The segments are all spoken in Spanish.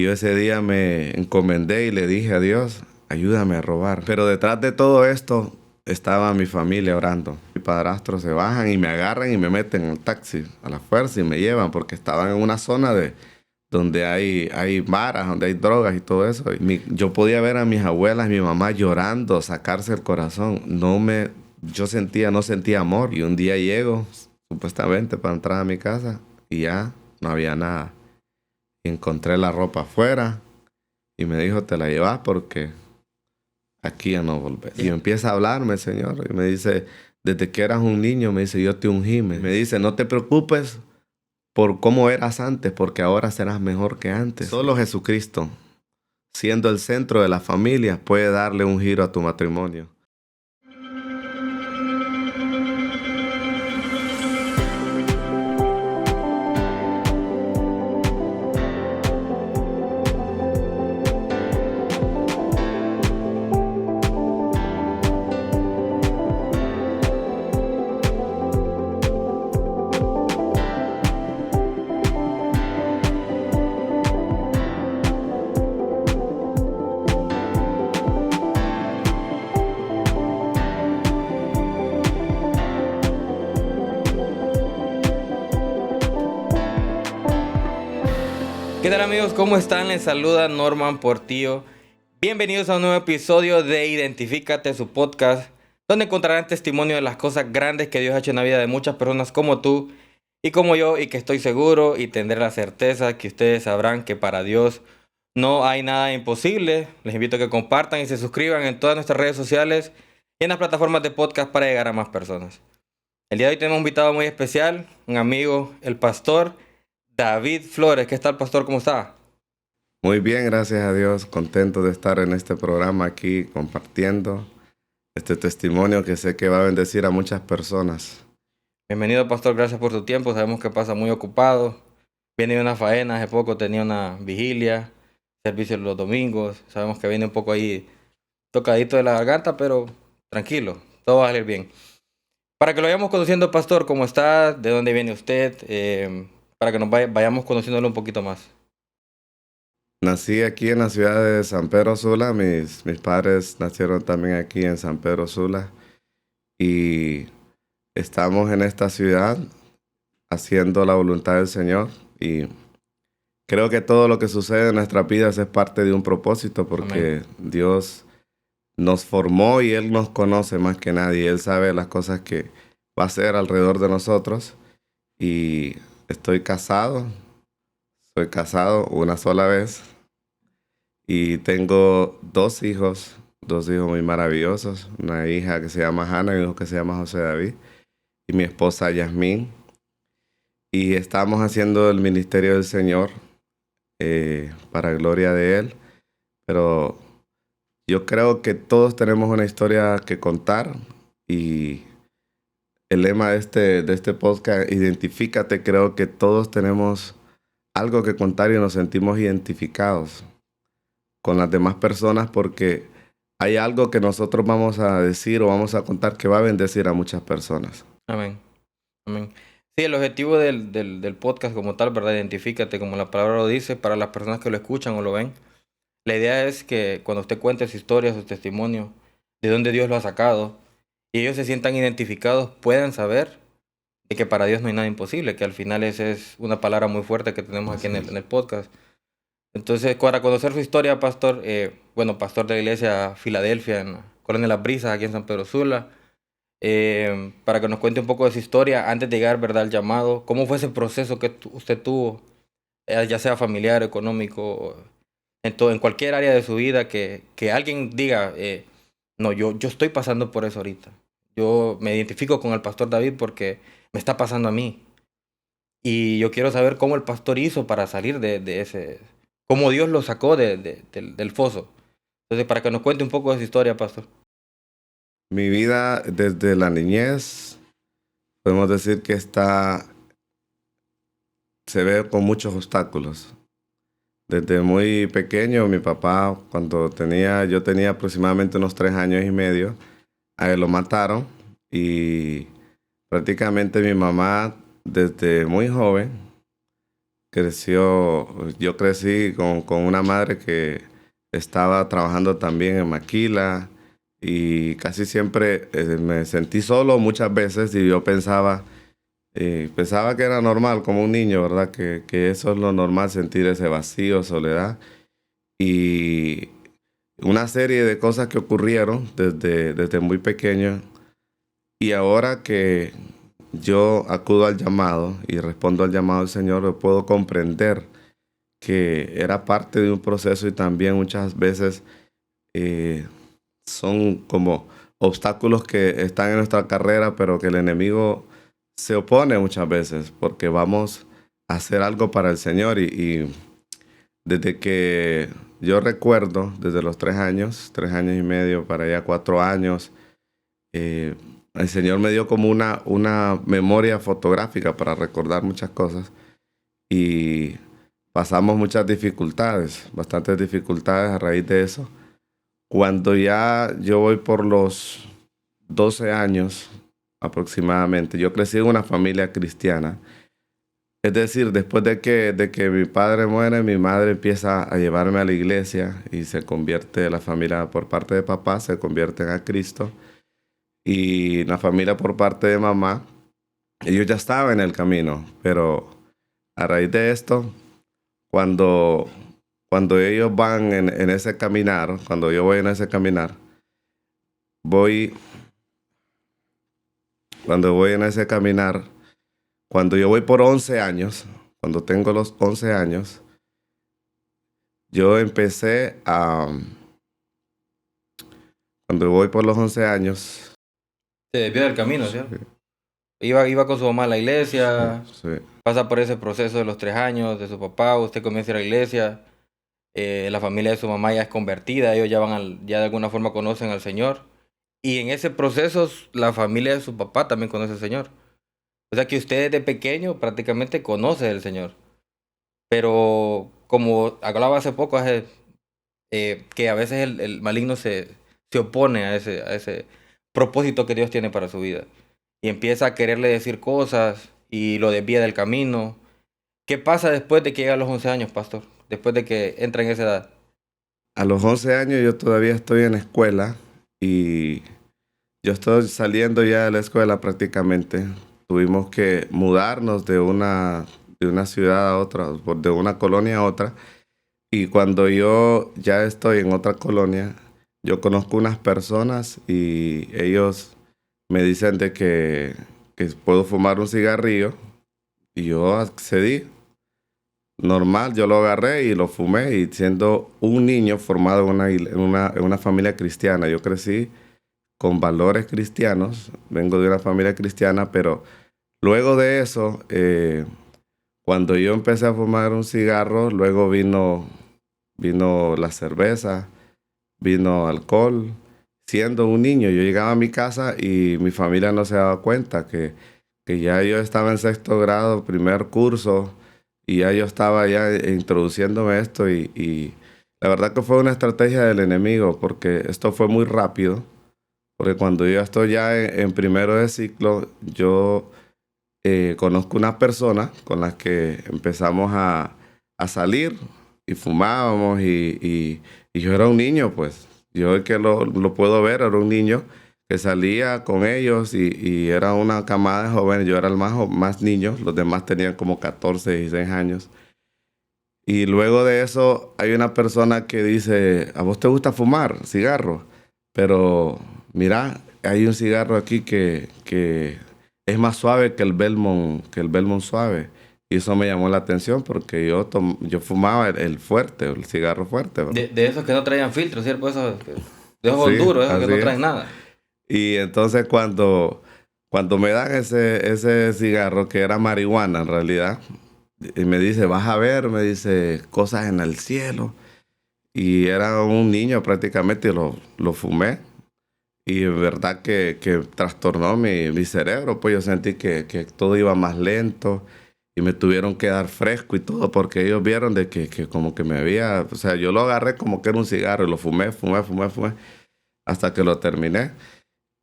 Y yo ese día me encomendé y le dije a Dios, ayúdame a robar. Pero detrás de todo esto estaba mi familia orando. Mi padrastro se bajan y me agarran y me meten en el taxi a la fuerza y me llevan porque estaban en una zona donde hay varas, donde hay drogas y todo eso. Yo podía ver a mis abuelas, mi mamá llorando, sacarse el corazón. No sentía amor. Y un día llego, supuestamente, para entrar a mi casa y ya no había nada. Y encontré la ropa afuera y me dijo, te la llevas porque aquí ya no volvés. Y empieza a hablarme el Señor y me dice, desde que eras un niño, me dice, yo te ungí. Me dice, no te preocupes por cómo eras antes, porque ahora serás mejor que antes. Solo Jesucristo, siendo el centro de la familia, puede darle un giro a tu matrimonio. ¿Qué tal, amigos? ¿Cómo están? Les saluda Norman Portillo. Bienvenidos a un nuevo episodio de Identifícate, su podcast, donde encontrarán testimonio de las cosas grandes que Dios ha hecho en la vida de muchas personas como tú y como yo, y que estoy seguro y tendré la certeza que ustedes sabrán que para Dios no hay nada imposible. Les invito a que compartan y se suscriban en todas nuestras redes sociales y en las plataformas de podcast para llegar a más personas. El día de hoy tenemos un invitado muy especial, un amigo, el pastor David Flores. ¿Qué tal, pastor? ¿Cómo está? Muy bien, gracias a Dios. Contento de estar en este programa aquí compartiendo este testimonio que sé que va a bendecir a muchas personas. Bienvenido, pastor. Gracias por tu tiempo. Sabemos que pasa muy ocupado. Viene de una faena. Hace poco tenía una vigilia, servicio los domingos. Sabemos que viene un poco ahí tocadito de la garganta, pero tranquilo. Todo va a salir bien. Para que lo vayamos conociendo, pastor, ¿cómo está? ¿De dónde viene usted? Para que nos vayamos conociéndolo un poquito más. Nací aquí en la ciudad de San Pedro Sula. Mis padres nacieron también aquí en San Pedro Sula. Y estamos en esta ciudad haciendo la voluntad del Señor. Y creo que todo lo que sucede en nuestras vidas es parte de un propósito porque Amén. Dios nos formó y Él nos conoce más que nadie. Él sabe las cosas que va a hacer alrededor de nosotros. Y estoy casado. Soy casado una sola vez. Y tengo dos hijos muy maravillosos. Una hija que se llama Hannah y un hijo que se llama José David. Y mi esposa Yasmín. Y estamos haciendo el ministerio del Señor para gloria de Él. Pero yo creo que todos tenemos una historia que contar. Y el lema de este podcast, Identifícate, creo que todos tenemos algo que contar y nos sentimos identificados con las demás personas porque hay algo que nosotros vamos a decir o vamos a contar que va a bendecir a muchas personas. Amén. Amén. Sí, el objetivo del podcast como tal, ¿verdad? Identifícate, como la palabra lo dice, para las personas que lo escuchan o lo ven. La idea es que cuando usted cuente su historia, su testimonio, de dónde Dios lo ha sacado, y ellos se sientan identificados, puedan saber de que para Dios no hay nada imposible, que al final esa es una palabra muy fuerte que tenemos aquí en el podcast. Entonces, para conocer su historia, pastor, pastor de la iglesia Filadelfia, en la Colonia Las Brisas, aquí en San Pedro Sula, para que nos cuente un poco de su historia antes de llegar, ¿verdad?, al llamado. ¿Cómo fue ese proceso que usted tuvo, ya sea familiar, económico, en cualquier área de su vida, que alguien diga, no, yo estoy pasando por eso ahorita. Yo me identifico con el pastor David porque me está pasando a mí. Y yo quiero saber cómo el pastor hizo para salir de ese, cómo Dios lo sacó del foso. Entonces, para que nos cuente un poco de su historia, pastor. Mi vida desde la niñez, podemos decir que se ve con muchos obstáculos. Desde muy pequeño, mi papá, yo tenía aproximadamente unos 3 años y medio, a él lo mataron y prácticamente mi mamá, desde muy joven, yo crecí con una madre que estaba trabajando también en maquila y casi siempre me sentí solo muchas veces y yo pensaba que era normal como un niño, ¿verdad? Que eso es lo normal, sentir ese vacío, soledad. Y una serie de cosas que ocurrieron desde muy pequeño y ahora que yo acudo al llamado y respondo al llamado del Señor, yo puedo comprender que era parte de un proceso y también muchas veces eh, son como obstáculos que están en nuestra carrera, pero que el enemigo se opone muchas veces porque vamos a hacer algo para el Señor y desde que yo recuerdo, desde los 3 años y medio para allá 4 años, eh, el Señor me dio como una memoria fotográfica para recordar muchas cosas y pasamos muchas dificultades, bastantes dificultades a raíz de eso. Cuando ya yo voy por los 12 años aproximadamente, yo crecí en una familia cristiana. Es decir, después de que mi padre muere, mi madre empieza a llevarme a la iglesia y se convierte, la familia por parte de papá se convierten a Cristo y la familia por parte de mamá, ellos ya estaban en el camino, pero a raíz de esto, cuando, cuando ellos van en ese caminar, cuando yo voy en ese caminar, voy, cuando voy en ese caminar, cuando yo voy por 11 años, cuando tengo los 11 años, yo empecé cuando voy por los 11 años, Se desvió del camino, ¿cierto? Iba con su mamá a la iglesia, sí, pasa por ese proceso de los 3 años de su papá, usted comienza a ir a la iglesia, la familia de su mamá ya es convertida, ellos ya de alguna forma conocen al Señor. Y en ese proceso la familia de su papá también conoce al Señor. O sea que usted desde pequeño prácticamente conoce al Señor. Pero como hablaba hace poco, que a veces el maligno se opone a ese propósito que Dios tiene para su vida. Y empieza a quererle decir cosas y lo desvía del camino. ¿Qué pasa después de que llega a los 11 años, pastor? Después de que entra en esa edad. a los 11 años yo todavía estoy en la escuela y yo estoy saliendo ya de la escuela prácticamente. Tuvimos que mudarnos de una ciudad a otra, de una colonia a otra. Y cuando yo ya estoy en otra colonia, yo conozco unas personas y ellos me dicen de que puedo fumar un cigarrillo y yo accedí. Normal, yo lo agarré y lo fumé y siendo un niño formado en una familia cristiana, yo crecí con valores cristianos, vengo de una familia cristiana, pero luego de eso, cuando yo empecé a fumar un cigarro, luego vino la cerveza, vino alcohol. Siendo un niño, yo llegaba a mi casa y mi familia no se daba cuenta que ya yo estaba en sexto grado, primer curso, y ya yo estaba ya introduciéndome esto y la verdad que fue una estrategia del enemigo porque esto fue muy rápido, porque cuando yo estoy ya en primero de ciclo, yo conozco una persona con la que empezamos a salir y fumábamos y yo era un niño, pues. Yo el que lo puedo ver, era un niño que salía con ellos y era una camada de jóvenes. Yo era el más niño, los demás tenían como 14, 16 años. Y luego de eso hay una persona que dice, ¿a vos te gusta fumar cigarro? Pero mira, hay un cigarro aquí que es más suave que el Belmont suave. Y eso me llamó la atención porque yo fumaba el fuerte, el cigarro fuerte, ¿verdad? De esos que no traían filtro, ¿cierto? De esos Sí, duros, esos que así no es. traen nada. Y entonces cuando me dan ese cigarro, que era marihuana en realidad, y me dice, vas a ver, me dice, cosas en el cielo. Y era un niño prácticamente y lo fumé. Y en verdad que trastornó mi cerebro, pues yo sentí que todo iba más lento y me tuvieron que dar fresco y todo porque ellos vieron de que como que me había, o sea, yo lo agarré como que era un cigarro y lo fumé hasta que lo terminé.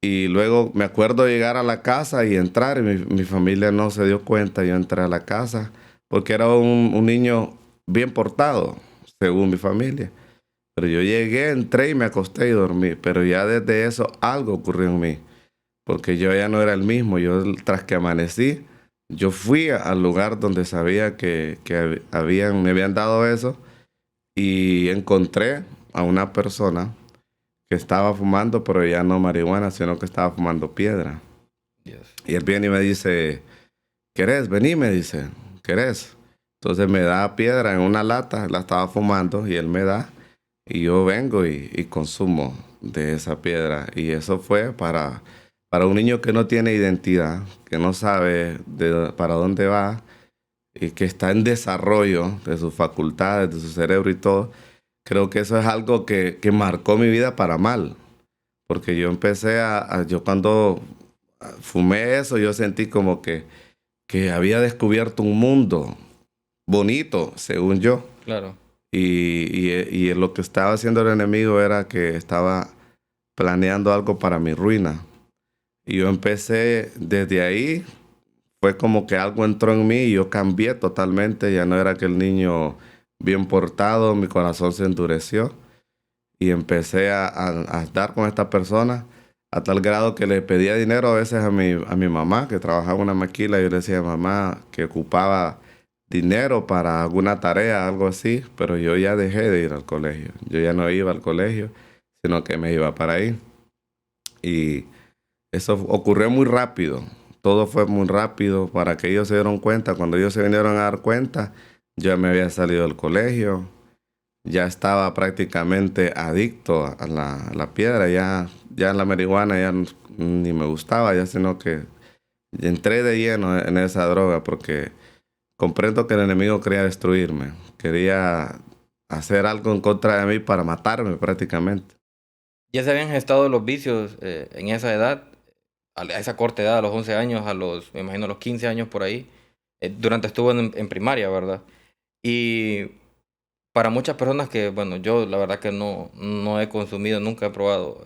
Y luego me acuerdo llegar a la casa y entrar y mi familia no se dio cuenta, yo entré a la casa, porque era un niño bien portado, según mi familia. Pero yo llegué, entré y me acosté y dormí. Pero ya desde eso algo ocurrió en mí, porque yo ya no era el mismo. Yo, tras que amanecí, yo fui al lugar donde sabía que me habían dado eso y encontré a una persona que estaba fumando, pero ya no marihuana, sino que estaba fumando piedra. Dios. Y él viene y me dice, ¿querés? Vení, me dice, ¿querés? Entonces me da piedra en una lata, la estaba fumando y él me da y yo vengo y consumo de esa piedra. Y eso fue para un niño que no tiene identidad, que no sabe para dónde va y que está en desarrollo de sus facultades, de su cerebro y todo. Creo que eso es algo que marcó mi vida para mal, porque yo empecé yo cuando fumé eso, yo sentí como que había descubierto un mundo bonito, según yo. Claro. Y lo que estaba haciendo el enemigo era que estaba planeando algo para mi ruina. Y yo empecé desde ahí, fue como que algo entró en mí y yo cambié totalmente. Ya no era aquel niño bien portado, mi corazón se endureció y empecé a estar con esta persona a tal grado que le pedía dinero a veces a mi mamá, que trabajaba en una maquila, y yo le decía a mamá que ocupaba dinero para alguna tarea, algo así, pero yo ya dejé de ir al colegio. Yo ya no iba al colegio, sino que me iba para ahí. Y eso ocurrió muy rápido. Todo fue muy rápido para que ellos se dieron cuenta. Cuando ellos se vinieron a dar cuenta, yo ya me había salido del colegio, ya estaba prácticamente adicto a la piedra, ya la marihuana ya ni me gustaba, ya sino que entré de lleno en esa droga porque comprendo que el enemigo quería destruirme, quería hacer algo en contra de mí para matarme prácticamente. ¿Ya se habían gestado los vicios en esa edad, a esa corta edad, a los 11 años, me imagino a los 15 años por ahí? Durante estuvo en primaria, ¿verdad? Y para muchas personas que, bueno, yo la verdad que no he consumido, nunca he probado.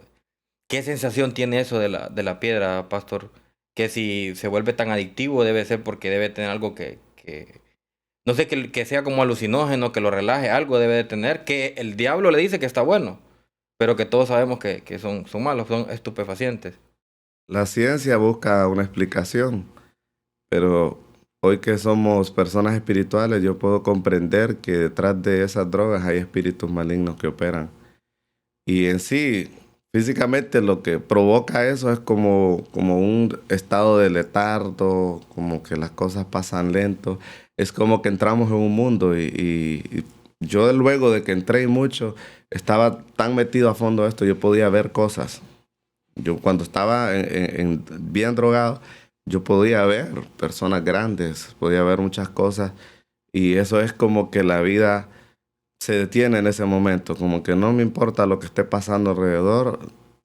¿Qué sensación tiene eso de la piedra, pastor? Que si se vuelve tan adictivo debe ser porque debe tener algo no sé, que sea como alucinógeno, que lo relaje, algo debe de tener, que el diablo le dice que está bueno, pero que todos sabemos que son malos, son estupefacientes. La ciencia busca una explicación, pero hoy que somos personas espirituales, yo puedo comprender que detrás de esas drogas hay espíritus malignos que operan. Y en sí, físicamente lo que provoca eso es como un estado de letargo, como que las cosas pasan lento. Es como que entramos en un mundo y yo luego de que entré y mucho, estaba tan metido a fondo esto, yo podía ver cosas. Yo cuando estaba bien drogado, yo podía ver personas grandes, podía ver muchas cosas y eso es como que la vida se detiene en ese momento, como que no me importa lo que esté pasando alrededor,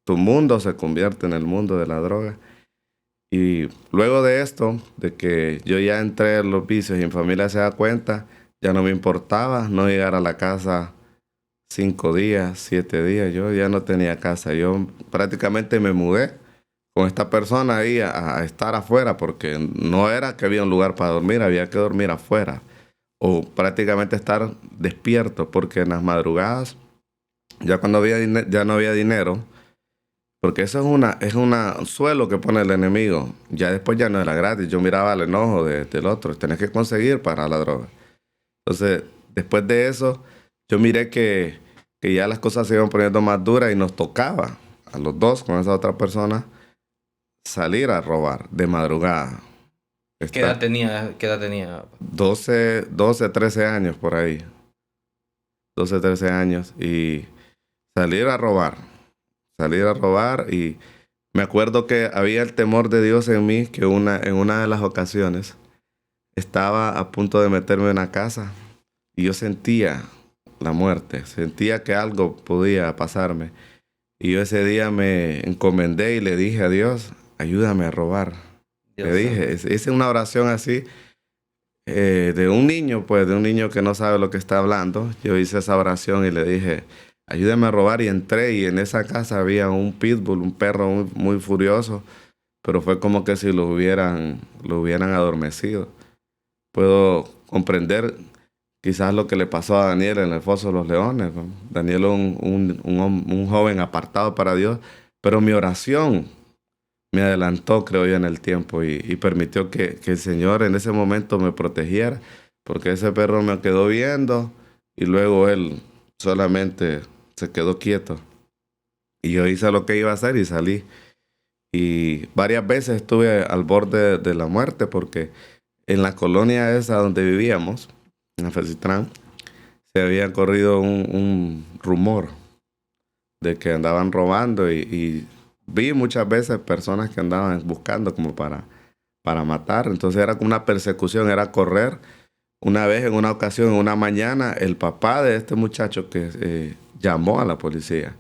tu mundo se convierte en el mundo de la droga. Y luego de esto, de que yo ya entré en los vicios y mi familia se da cuenta, ya no me importaba no llegar a la casa 5 días, 7 días, yo ya no tenía casa, yo prácticamente me mudé con esta persona ahí a estar afuera porque no era que había un lugar para dormir, había que dormir afuera o prácticamente estar despierto porque en las madrugadas, ya cuando ya no había dinero, porque eso es un suelo que pone el enemigo. Ya después ya no era gratis. Yo miraba el enojo del otro. Tenés que conseguir para la droga. Entonces, después de eso, yo miré que ya las cosas se iban poniendo más duras y nos tocaba a los dos con esa otra persona salir a robar de madrugada. ¿Qué edad tenía? ¿Qué edad tenía? 12, 13 años por ahí. 12, 13 años. Y salir a robar. Salir a robar y me acuerdo que había el temor de Dios en mí, que en una de las ocasiones estaba a punto de meterme en una casa y yo sentía la muerte, sentía que algo podía pasarme. Y yo ese día me encomendé y le dije a Dios, ayúdame a robar. Dios Le dije, hice una oración así, de un niño, pues, de un niño que no sabe lo que está hablando. Yo hice esa oración y le dije, ayúdame a robar y entré y en esa casa había un pitbull, un perro muy, muy furioso, pero fue como que si lo hubieran adormecido. puedo comprender quizás lo que le pasó a Daniel en el Foso de los Leones, ¿no? Daniel es un joven apartado para Dios, pero mi oración me adelantó, creo yo, en el tiempo y permitió que el Señor en ese momento me protegiera, porque ese perro me quedó viendo y luego él solamente se quedó quieto. Y yo hice lo que iba a hacer y salí. Y varias veces estuve al borde de la muerte porque en la colonia esa donde vivíamos, en Fecitrán, se había corrido un rumor de que andaban robando y vi muchas veces personas que andaban buscando como para matar. Entonces era como una persecución, era correr. Una vez, en una ocasión, en una mañana, el papá de este muchacho que llamó a la policía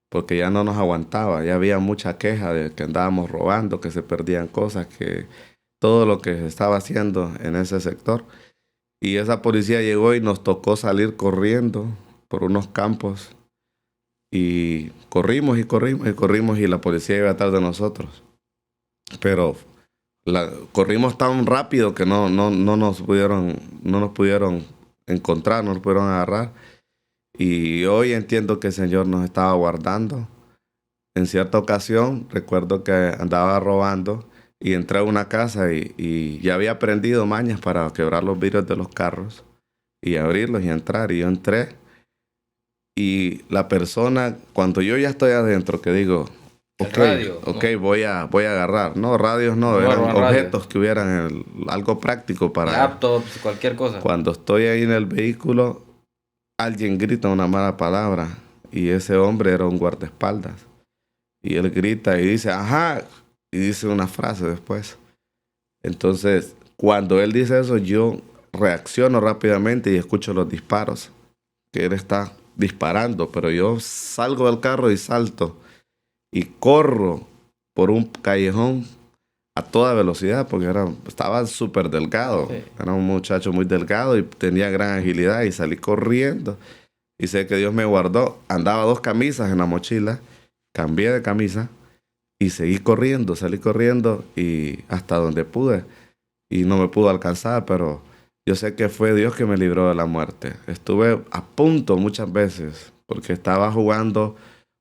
porque ya no nos aguantaba, ya había mucha queja de que andábamos robando, que se perdían cosas, que todo lo que se estaba haciendo en ese sector. Y esa policía llegó y nos tocó salir corriendo por unos campos y corrimos y corrimos y corrimos y la policía iba atrás de nosotros. Pero corrimos tan rápido que no nos pudieron encontrar, no nos pudieron agarrar. Y hoy entiendo que el Señor nos estaba guardando. En cierta ocasión, recuerdo que andaba robando y entré a una casa y ya había aprendido mañas para quebrar los vidrios de los carros y abrirlos y entrar. Y yo entré y la persona, cuando yo ya estoy adentro, que digo, El ok, radio, ok, no, voy a agarrar. No, radios no, no eran roban radios, objetos que hubieran algo práctico para... laptops, cualquier cosa. Cuando estoy ahí en el vehículo, alguien grita una mala palabra y ese hombre era un guardaespaldas. Y él grita y dice, ajá, y dice una frase después. Entonces, cuando él dice eso, yo reacciono rápidamente y escucho los disparos, que él está disparando, pero yo salgo del carro y salto y corro por un callejón a toda velocidad, porque estaba súper delgado, Sí. era un muchacho muy delgado y tenía gran agilidad y salí corriendo y sé que Dios me guardó. Andaba 2 camisas en la mochila, cambié de camisa y seguí corriendo, salí corriendo y hasta donde pude. Y no me pudo alcanzar, pero yo sé que fue Dios que me libró de la muerte. Estuve a punto muchas veces, porque estaba jugando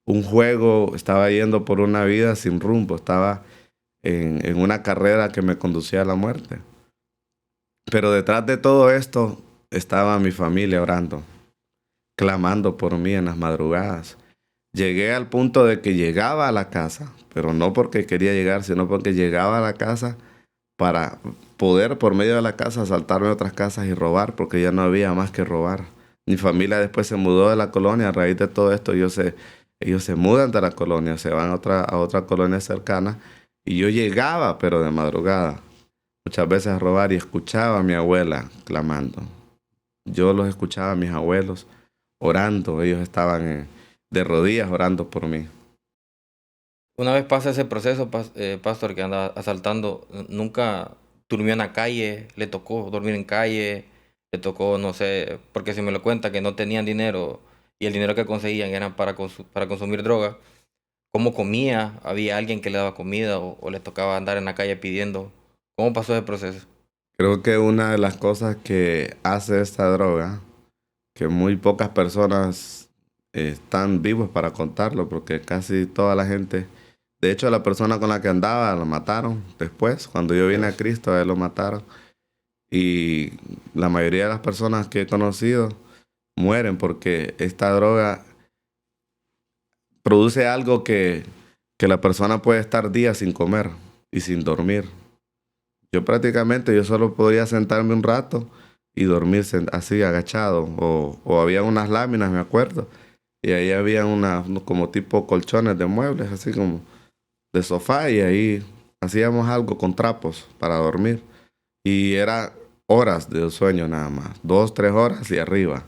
un juego, estaba yendo por una vida sin rumbo, estaba en una carrera que me conducía a la muerte. Pero detrás de todo esto estaba mi familia orando, clamando por mí en las madrugadas. Llegué al punto de que llegaba a la casa, pero no porque quería llegar, sino porque llegaba a la casa para poder por medio de la casa asaltarme otras casas y robar, porque ya no había más que robar. Mi familia después se mudó de la colonia. A raíz de todo esto, ellos se mudan de la colonia, se van a otra colonia cercana, y yo llegaba, pero de madrugada, muchas veces a robar y escuchaba a mi abuela clamando. Yo los escuchaba a mis abuelos orando, ellos estaban de rodillas orando por mí. Una vez pasa ese proceso, pastor, que anda asaltando, nunca durmió en la calle, le tocó dormir en calle, le tocó, no sé, porque si me lo cuenta que no tenían dinero y el dinero que conseguían era para consumir droga, ¿cómo comía? ¿Había alguien que le daba comida o le tocaba andar en la calle pidiendo? ¿Cómo pasó ese proceso? Creo que una de las cosas que hace esta droga, que muy pocas personas están vivos para contarlo, porque casi toda la gente, de hecho la persona con la que andaba lo mataron después, cuando yo vine a Dios. Cristo, a él lo mataron. Y la mayoría de las personas que he conocido mueren porque esta droga produce algo que la persona puede estar días sin comer y sin dormir. Yo solo podía sentarme un rato y dormir así agachado. O había unas láminas, me acuerdo. Y ahí había como tipo colchones de muebles, así como de sofá. Y ahí hacíamos algo con trapos para dormir. Y era horas de sueño nada más. 2, 3 horas y arriba.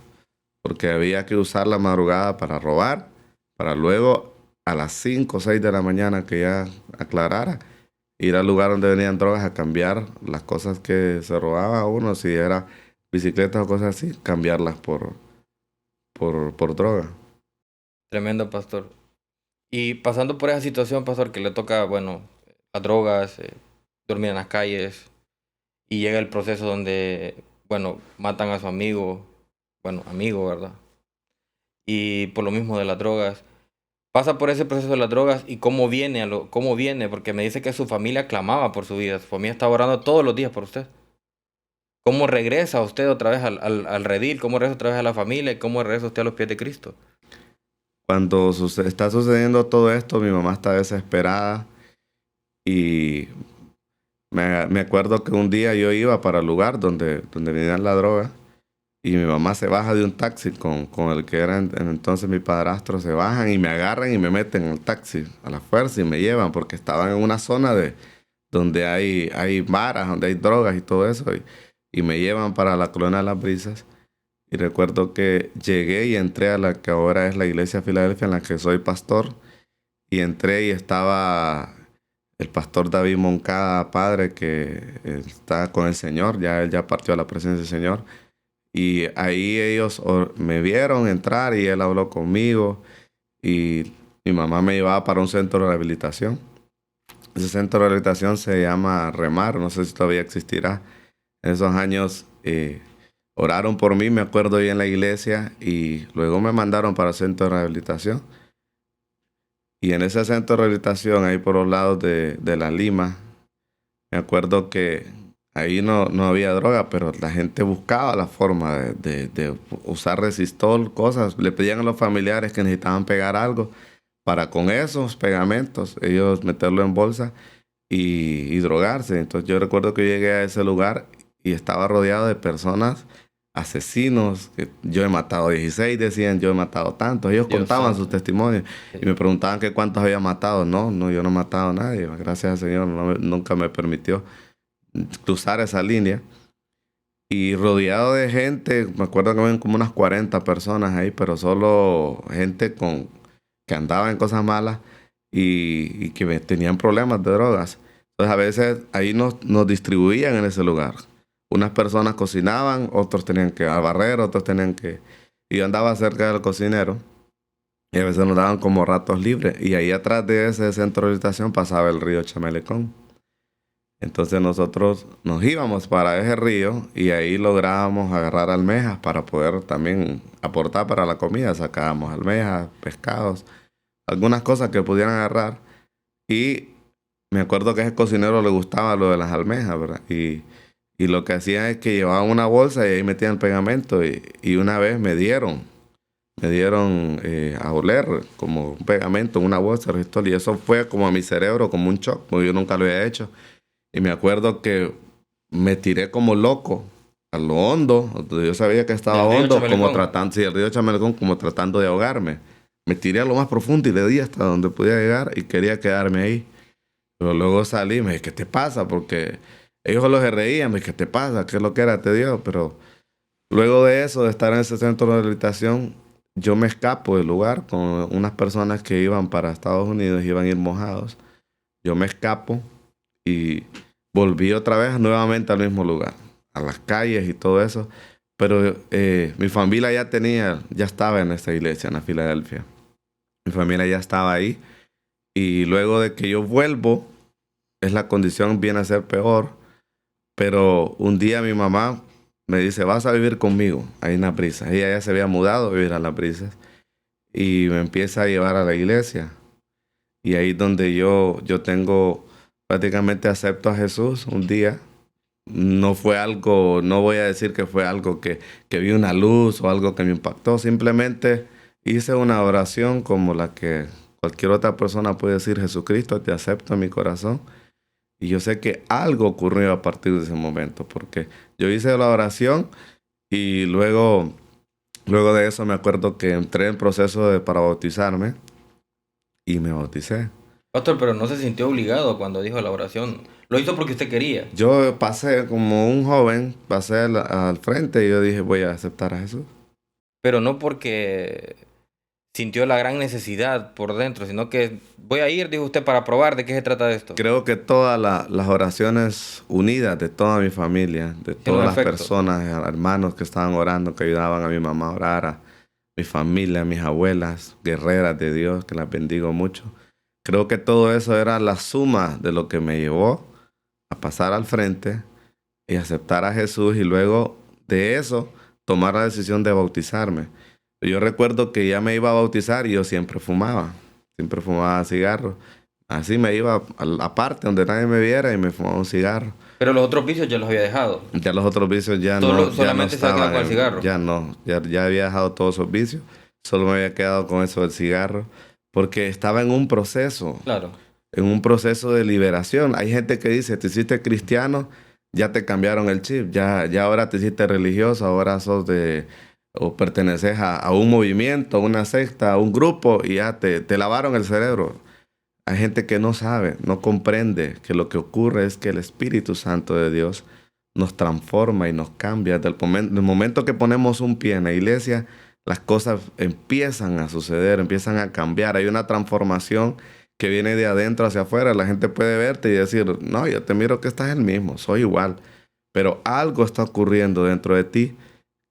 Porque había que usar la madrugada para robar, para luego a las 5 o 6 de la mañana que ya aclarara, ir al lugar donde venían drogas a cambiar las cosas que se robaba a uno, si era bicicletas o cosas así, cambiarlas por droga. Tremendo, pastor. Y pasando por esa situación, pastor, que le toca, bueno, las drogas, dormir en las calles, y llega el proceso donde, bueno, matan a su amigo, bueno, amigo, ¿verdad? Y por lo mismo de las drogas. Pasa por ese proceso de las drogas y cómo viene, porque me dice que su familia clamaba por su vida, su familia estaba orando todos los días por usted. ¿Cómo regresa usted otra vez al redil? ¿Cómo regresa otra vez a la familia? ¿Y cómo regresa usted a los pies de Cristo? Cuando está sucediendo todo esto, mi mamá está desesperada y me acuerdo que un día yo iba para el lugar donde vendían la droga y mi mamá se baja de un taxi con el que era en entonces mi padrastro, se bajan y me agarran y me meten en el taxi a la fuerza y me llevan porque estaban en una zona donde hay varas, donde hay drogas y todo eso y me llevan para la Colonia de las Brisas. Y recuerdo que llegué y entré a la que ahora es la Iglesia de Filadelfia en la que soy pastor. Y entré y estaba el pastor David Moncada, padre, que está con el Señor. Ya él ya partió a la presencia del Señor. Y ahí ellos me vieron entrar y él habló conmigo. Y mi mamá me llevaba para un centro de rehabilitación. Ese centro de rehabilitación se llama Remar. No sé si todavía existirá. En esos años oraron por mí, me acuerdo, ahí en la iglesia. Y luego me mandaron para el centro de rehabilitación. Y en ese centro de rehabilitación, ahí por los lados de la Lima, me acuerdo que ahí no había droga, pero la gente buscaba la forma de usar resistol, cosas. Le pedían a los familiares que necesitaban pegar algo para con esos pegamentos, ellos meterlo en bolsa y drogarse. Entonces yo recuerdo que llegué a ese lugar y estaba rodeado de personas asesinos, que yo he matado 16, decían, yo he matado tantos. Ellos Dios contaban sus santo. testimonios y Sí. me preguntaban que cuántos había matado. No, yo no he matado a nadie. Gracias al Señor, nunca me permitió cruzar esa línea. Y rodeado de gente, me acuerdo que habían como unas 40 personas ahí, pero solo gente que andaba en cosas malas y que tenían problemas de drogas. Entonces a veces ahí nos distribuían en ese lugar. Unas personas cocinaban, otros tenían que barrer, otros tenían que... Y yo andaba cerca del cocinero y a veces nos daban como ratos libres. Y ahí atrás de ese centro de habitación pasaba el río Chamelecón. Entonces nosotros nos íbamos para ese río y ahí lográbamos agarrar almejas para poder también aportar para la comida. Sacábamos almejas, pescados, algunas cosas que pudieran agarrar. Y me acuerdo que a ese cocinero le gustaba lo de las almejas, ¿verdad? Y lo que hacían es que llevaban una bolsa y ahí metían el pegamento. Y una vez me dieron a oler como un pegamento en una bolsa de Resistol. Y eso fue como a mi cerebro, como un shock, porque yo nunca lo había hecho. Y me acuerdo que me tiré como loco a lo hondo. Yo sabía que estaba Del río hondo, como Chamelecón. tratando, sí, el río Chamelecón, como tratando de ahogarme. Me tiré a lo más profundo y le di hasta donde podía llegar y quería quedarme ahí. Pero luego salí y me dije, ¿qué te pasa? Porque ellos solo se reían, me dije, ¿qué te pasa? ¿Qué es lo que era? Te dio. Pero luego de eso, de estar en ese centro de rehabilitación, yo me escapo del lugar con unas personas que iban para Estados Unidos, iban a ir mojados. Yo me escapo y volví otra vez nuevamente al mismo lugar, a las calles y todo eso. Pero mi familia ya estaba en esta iglesia, en la Filadelfia. Mi familia ya estaba ahí. Y luego de que yo vuelvo, la condición viene a ser peor. Pero un día mi mamá me dice, vas a vivir conmigo ahí en Las Brisas. Ella ya se había mudado a vivir a Las Brisas. Y me empieza a llevar a la iglesia. Y ahí es donde yo tengo, prácticamente acepto a Jesús un día. No fue algo, no voy a decir que fue algo que vi una luz o algo que me impactó. Simplemente hice una oración como la que cualquier otra persona puede decir, Jesucristo, te acepto en mi corazón. Y yo sé que algo ocurrió a partir de ese momento, porque yo hice la oración y luego de eso me acuerdo que entré en proceso para bautizarme y me bauticé. Pastor, pero no se sintió obligado cuando dijo la oración. Lo hizo porque usted quería. Yo pasé como un joven, pasé al frente y yo dije, voy a aceptar a Jesús. Pero no porque sintió la gran necesidad por dentro, sino que voy a ir, dijo usted, para probar de qué se trata esto. Creo que todas las oraciones unidas de toda mi familia, de Tiene un todas las efecto. personas, hermanos que estaban orando, que ayudaban a mi mamá a orar, a mi familia, a mis abuelas, guerreras de Dios, que las bendigo mucho. Creo que todo eso era la suma de lo que me llevó a pasar al frente y aceptar a Jesús y luego de eso tomar la decisión de bautizarme. Yo recuerdo que ya me iba a bautizar y yo siempre fumaba cigarros. Así me iba a la parte donde nadie me viera y me fumaba un cigarro. Pero los otros vicios ya los había dejado. Ya los otros vicios ya no Solamente se ha quedado estaban, con el cigarro. ya no, ya había dejado todos esos vicios. Solo me había quedado con eso del cigarro, porque estaba Claro. en un proceso de liberación. Hay gente que dice, te hiciste cristiano, ya te cambiaron el chip, ya ahora te hiciste religioso, ahora sos o perteneces a un movimiento, a una secta, a un grupo y ya te lavaron el cerebro. Hay gente que no sabe, no comprende que lo que ocurre es que el Espíritu Santo de Dios nos transforma y nos cambia. Desde el momento que ponemos un pie en la iglesia, las cosas empiezan a suceder, empiezan a cambiar. Hay una transformación que viene de adentro hacia afuera. La gente puede verte y decir, no, yo te miro que estás el mismo, soy igual. Pero algo está ocurriendo dentro de ti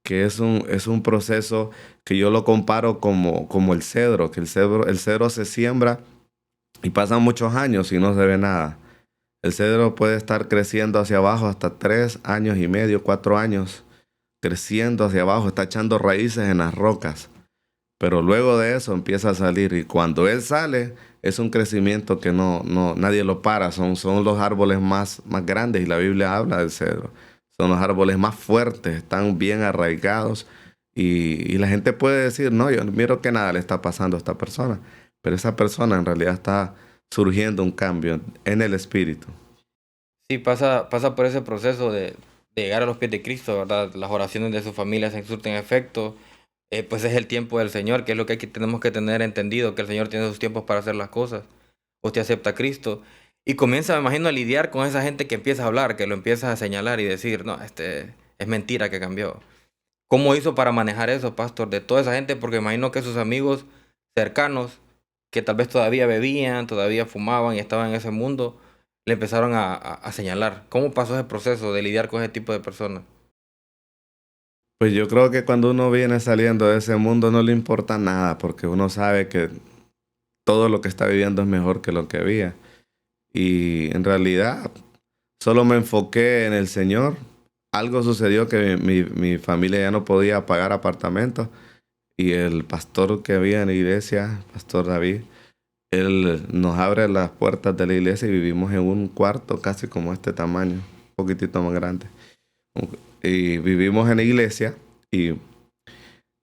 que es un proceso que yo lo comparo como el cedro, que el cedro se siembra y pasan muchos años y no se ve nada. El cedro puede estar creciendo hacia abajo hasta 3 años y medio, 4 años, creciendo hacia abajo, está echando raíces en las rocas. Pero luego de eso empieza a salir y cuando él sale es un crecimiento que nadie lo para. Son los árboles más grandes y la Biblia habla del cedro. Son los árboles más fuertes, están bien arraigados y la gente puede decir, no, yo miro que nada le está pasando a esta persona, pero esa persona en realidad está surgiendo un cambio en el espíritu. Sí, pasa por ese proceso de llegar a los pies de Cristo, ¿verdad? Las oraciones de su familia se surten efecto. Pues es el tiempo del Señor, que es lo que tenemos que tener entendido, que el Señor tiene sus tiempos para hacer las cosas. Usted acepta a Cristo y comienza, me imagino, a lidiar con esa gente que empieza a hablar, que lo empieza a señalar y decir, no, es mentira que cambió. ¿Cómo hizo para manejar eso, pastor, de toda esa gente? Porque imagino que sus amigos cercanos, que tal vez todavía bebían, todavía fumaban y estaban en ese mundo, le empezaron a señalar. ¿Cómo pasó ese proceso de lidiar con ese tipo de personas? Pues yo creo que cuando uno viene saliendo de ese mundo no le importa nada porque uno sabe que todo lo que está viviendo es mejor que lo que había. Y en realidad solo me enfoqué en el Señor. Algo sucedió que mi familia ya no podía pagar apartamentos y el pastor que había en la iglesia, Pastor David, él nos abre las puertas de la iglesia y vivimos en un cuarto casi como este tamaño, un poquitito más grande. Y vivimos en la iglesia y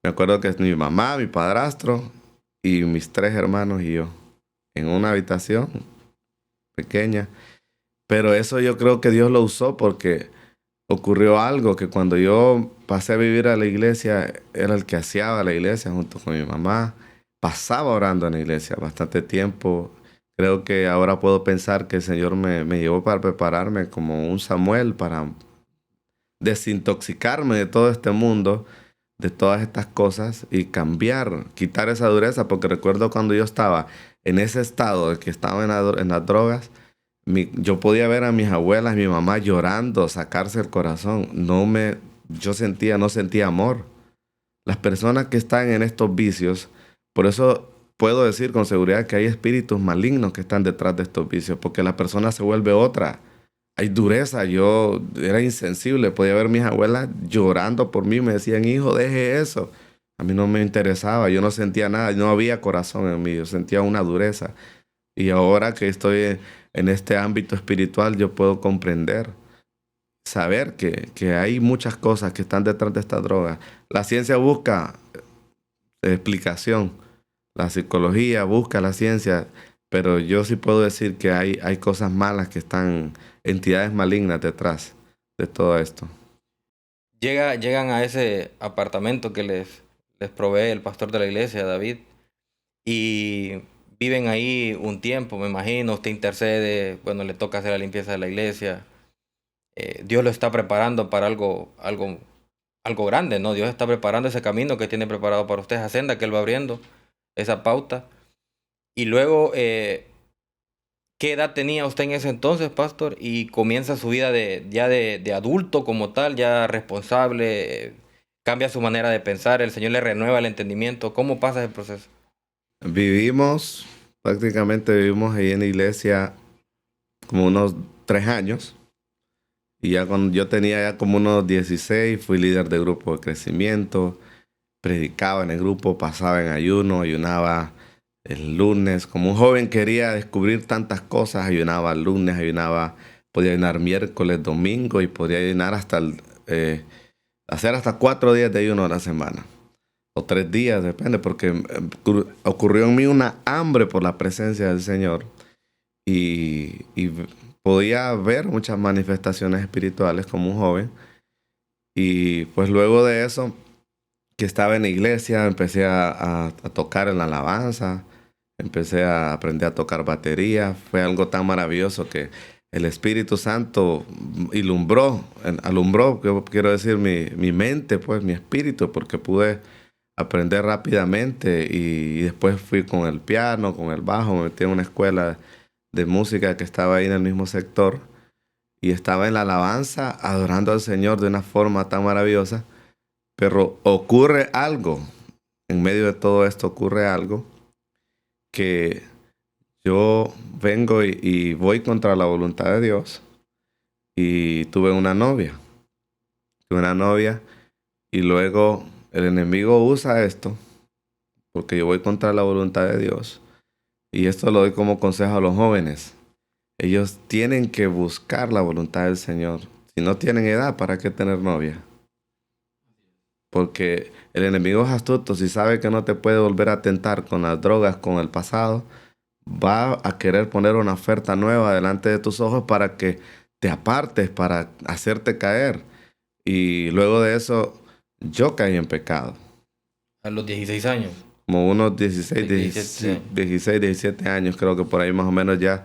me acuerdo que es mi mamá, mi padrastro y mis 3 hermanos y yo en una habitación pequeña. Pero eso yo creo que Dios lo usó porque ocurrió algo que cuando yo pasé a vivir a la iglesia, era el que aseaba la iglesia junto con mi mamá. Pasaba orando en la iglesia bastante tiempo. Creo que ahora puedo pensar que el Señor me llevó para prepararme como un Samuel para desintoxicarme de todo este mundo, de todas estas cosas y cambiar, quitar esa dureza, porque recuerdo cuando yo estaba en ese estado de que estaba en las drogas, yo podía ver a mis abuelas, mi mamá llorando, sacarse el corazón. No sentía amor. Las personas que están en estos vicios, por eso puedo decir con seguridad que hay espíritus malignos que están detrás de estos vicios, porque la persona se vuelve otra. Hay dureza, yo era insensible, podía ver a mis abuelas llorando por mí, me decían, hijo, deje eso. A mí no me interesaba, yo no sentía nada, no había corazón en mí, yo sentía una dureza. Y ahora que estoy en este ámbito espiritual, yo puedo comprender, saber que hay muchas cosas que están detrás de esta droga. La ciencia busca explicación, la psicología busca la ciencia, pero yo sí puedo decir que hay cosas malas que están, entidades malignas detrás de todo esto. Llegan a ese apartamento que les provee el pastor de la iglesia, David, y viven ahí un tiempo, me imagino. Usted intercede, bueno, le toca hacer la limpieza de la iglesia. Dios lo está preparando para algo grande, ¿no? Dios está preparando ese camino que tiene preparado para usted, esa senda que Él va abriendo, esa pauta. Y luego, ¿qué edad tenía usted en ese entonces, pastor? Y comienza su vida de adulto como tal, ya responsable, cambia su manera de pensar, el Señor le renueva el entendimiento. ¿Cómo pasa ese proceso? Vivimos, prácticamente vivimos ahí en la iglesia como unos 3 años Y ya cuando yo tenía ya como unos 16, fui líder de grupo de crecimiento, predicaba en el grupo, pasaba en ayuno, ayunaba el lunes. Como un joven quería descubrir tantas cosas, ayunaba el lunes, ayunaba, podía ayunar miércoles, domingo y podía ayunar hacer hasta 4 días de ayuno a la semana. O 3 días, depende, porque ocurrió en mí una hambre por la presencia del Señor y podía ver muchas manifestaciones espirituales como un joven. Y pues luego de eso, que estaba en la iglesia, empecé a tocar en la alabanza, empecé a aprender a tocar batería. Fue algo tan maravilloso que el Espíritu Santo alumbró, quiero decir, mi mente, pues mi espíritu, porque pude aprender rápidamente y después fui con el piano, con el bajo, me metí en una escuela de música que estaba ahí en el mismo sector y estaba en la alabanza adorando al Señor de una forma tan maravillosa, pero ocurre algo, en medio de todo esto ocurre algo que yo vengo y voy contra la voluntad de Dios y tuve una novia y luego el enemigo usa esto porque yo voy contra la voluntad de Dios. Y esto lo doy como consejo a los jóvenes. Ellos tienen que buscar la voluntad del Señor. Si no tienen edad, ¿para qué tener novia? Porque el enemigo es astuto. Si sabe que no te puede volver a tentar con las drogas, con el pasado, va a querer poner una oferta nueva delante de tus ojos para que te apartes, para hacerte caer. Y luego de eso, yo caí en pecado. A los 16 años. Como unos 16, 17. 16, 17 años, creo que por ahí más o menos ya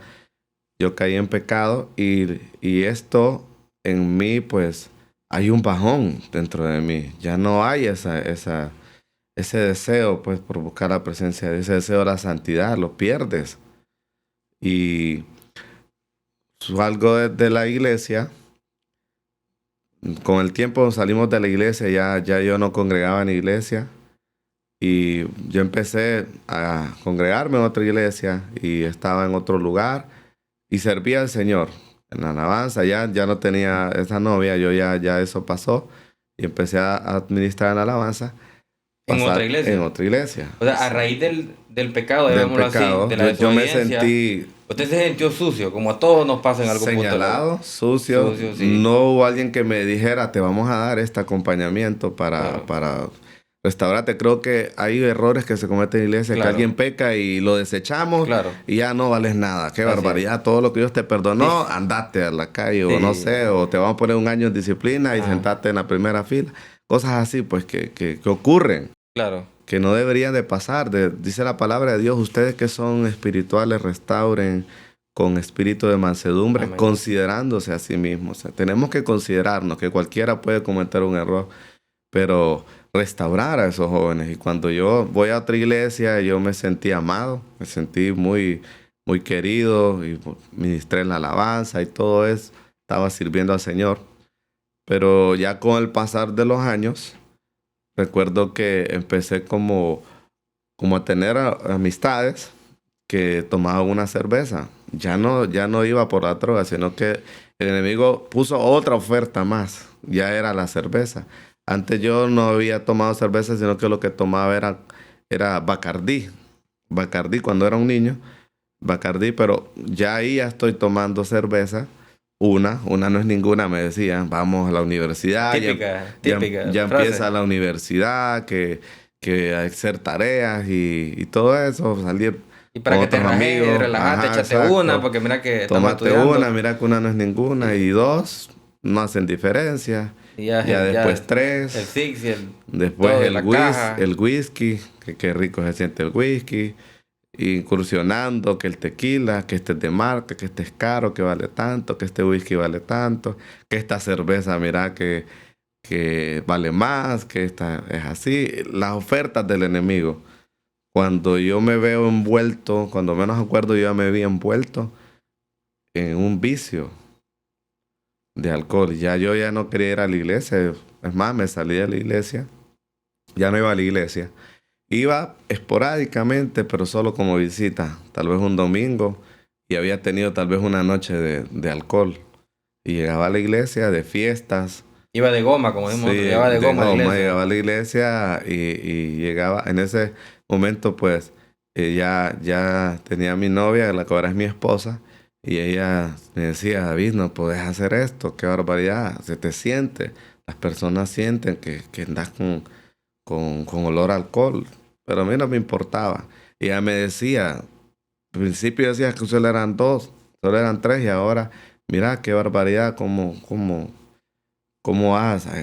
yo caí en pecado y esto en mí, pues, hay un bajón dentro de mí. Ya no hay ese deseo, pues, por buscar la presencia, ese deseo de la santidad, lo pierdes. Y salgo de la iglesia. Con el tiempo salimos de la iglesia, ya yo no congregaba en la iglesia. Y yo empecé a congregarme en otra iglesia y estaba en otro lugar y servía al Señor en la alabanza. Ya no tenía esa novia, ya eso pasó y empecé a administrar en la alabanza. En otra iglesia. En otra iglesia. O sea, a raíz del pecado, Del llamémoslo pecado, así, de la yo me desobediencia, sentí usted se sintió sucio, como a todos nos pasa en algún señalado, punto. sucio. Sucio, sí. No hubo alguien que me dijera, te vamos a dar este acompañamiento Claro. para restaurarte. Creo que hay errores que se cometen en la iglesia, que Claro. alguien peca y lo desechamos Claro. y ya no vales nada. Qué Así barbaridad. Todo lo que Dios te perdonó, Sí. andate a la calle o Sí. no sé, o te vamos a poner un año en disciplina y Ajá. sentarte en la primera fila. Cosas así, pues, que ocurren, Claro. que no deberían de pasar. Dice la palabra de Dios, ustedes que son espirituales, restauren con espíritu de mansedumbre, Amén. considerándose a sí mismos. O sea, tenemos que considerarnos que cualquiera puede cometer un error, pero restaurar a esos jóvenes. Y cuando yo voy a otra iglesia, yo me sentí amado, me sentí muy, muy querido y ministré en la alabanza y todo eso. Estaba sirviendo al Señor. Pero ya con el pasar de los años, recuerdo que empecé como a tener amistades que tomaban una cerveza. Ya no iba por la droga, sino que el enemigo puso otra oferta más. Ya era la cerveza. Antes yo no había tomado cerveza, sino que lo que tomaba era Bacardí. Bacardí cuando era un niño. Bacardí, pero ya ahí ya estoy tomando cerveza. Una no es ninguna, me decían, vamos a la universidad. Típica Ya frase. empieza la universidad, que hacer tareas y todo eso, salir Y para con que te otros rajes, amigos. relajate, Ajá, échate exacto. una, porque mira que estamos Tómate estudiando. una, mira que una no es ninguna. Sí. Y dos, no hacen diferencia. Y Ya después el tres. six y Después todo de la caja. el whisky, que qué rico se siente el whisky. Incursionando, que el tequila, que este es de marca, que este es caro, que vale tanto, que este whisky vale tanto, que esta cerveza, mira, que vale más, que esta es así. Las ofertas del enemigo. Cuando yo me veo envuelto, cuando menos acuerdo, yo ya me vi envuelto en un vicio de alcohol. Yo ya no quería ir a la iglesia. Es más, me salí de la iglesia. Ya no iba a la iglesia. Iba esporádicamente, pero solo como visita. Tal vez un domingo. Y había tenido tal vez una noche de alcohol y llegaba a la iglesia de fiestas. Iba de goma, como decimos Sí, nosotros, llegaba de de goma a la goma, iglesia. llegaba a la iglesia y llegaba, en ese momento pues ya tenía a mi novia, la que ahora es mi esposa, y ella me decía, David, no puedes hacer esto, qué barbaridad, se te siente, las personas sienten que andas con olor a alcohol, pero a mí no me importaba. Y ella me decía, al principio decía que solo eran dos, solo eran tres, y ahora, mira qué barbaridad, cómo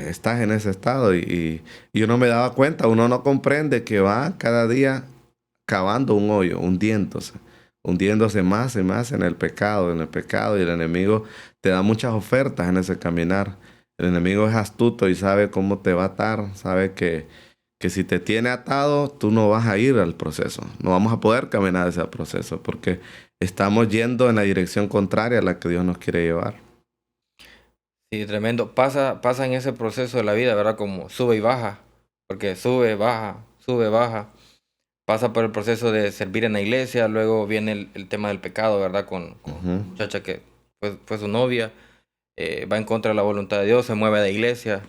estás en ese estado. Y yo no me daba cuenta, uno no comprende que va cada día cavando un hoyo, hundiéndose más y más en el pecado, y el enemigo te da muchas ofertas en ese caminar. El enemigo es astuto y sabe cómo te va a atar, sabe que si te tiene atado, tú no vas a ir al proceso, no vamos a poder caminar ese proceso, porque estamos yendo en la dirección contraria a la que Dios nos quiere llevar. Sí, tremendo. Pasa en ese proceso de la vida, ¿verdad? Como sube y baja, porque sube, baja, sube, baja. Pasa por el proceso de servir en la iglesia, luego viene el tema del pecado, ¿verdad? Con Ujú, la muchacha que fue su novia, va en contra de la voluntad de Dios, se mueve de iglesia.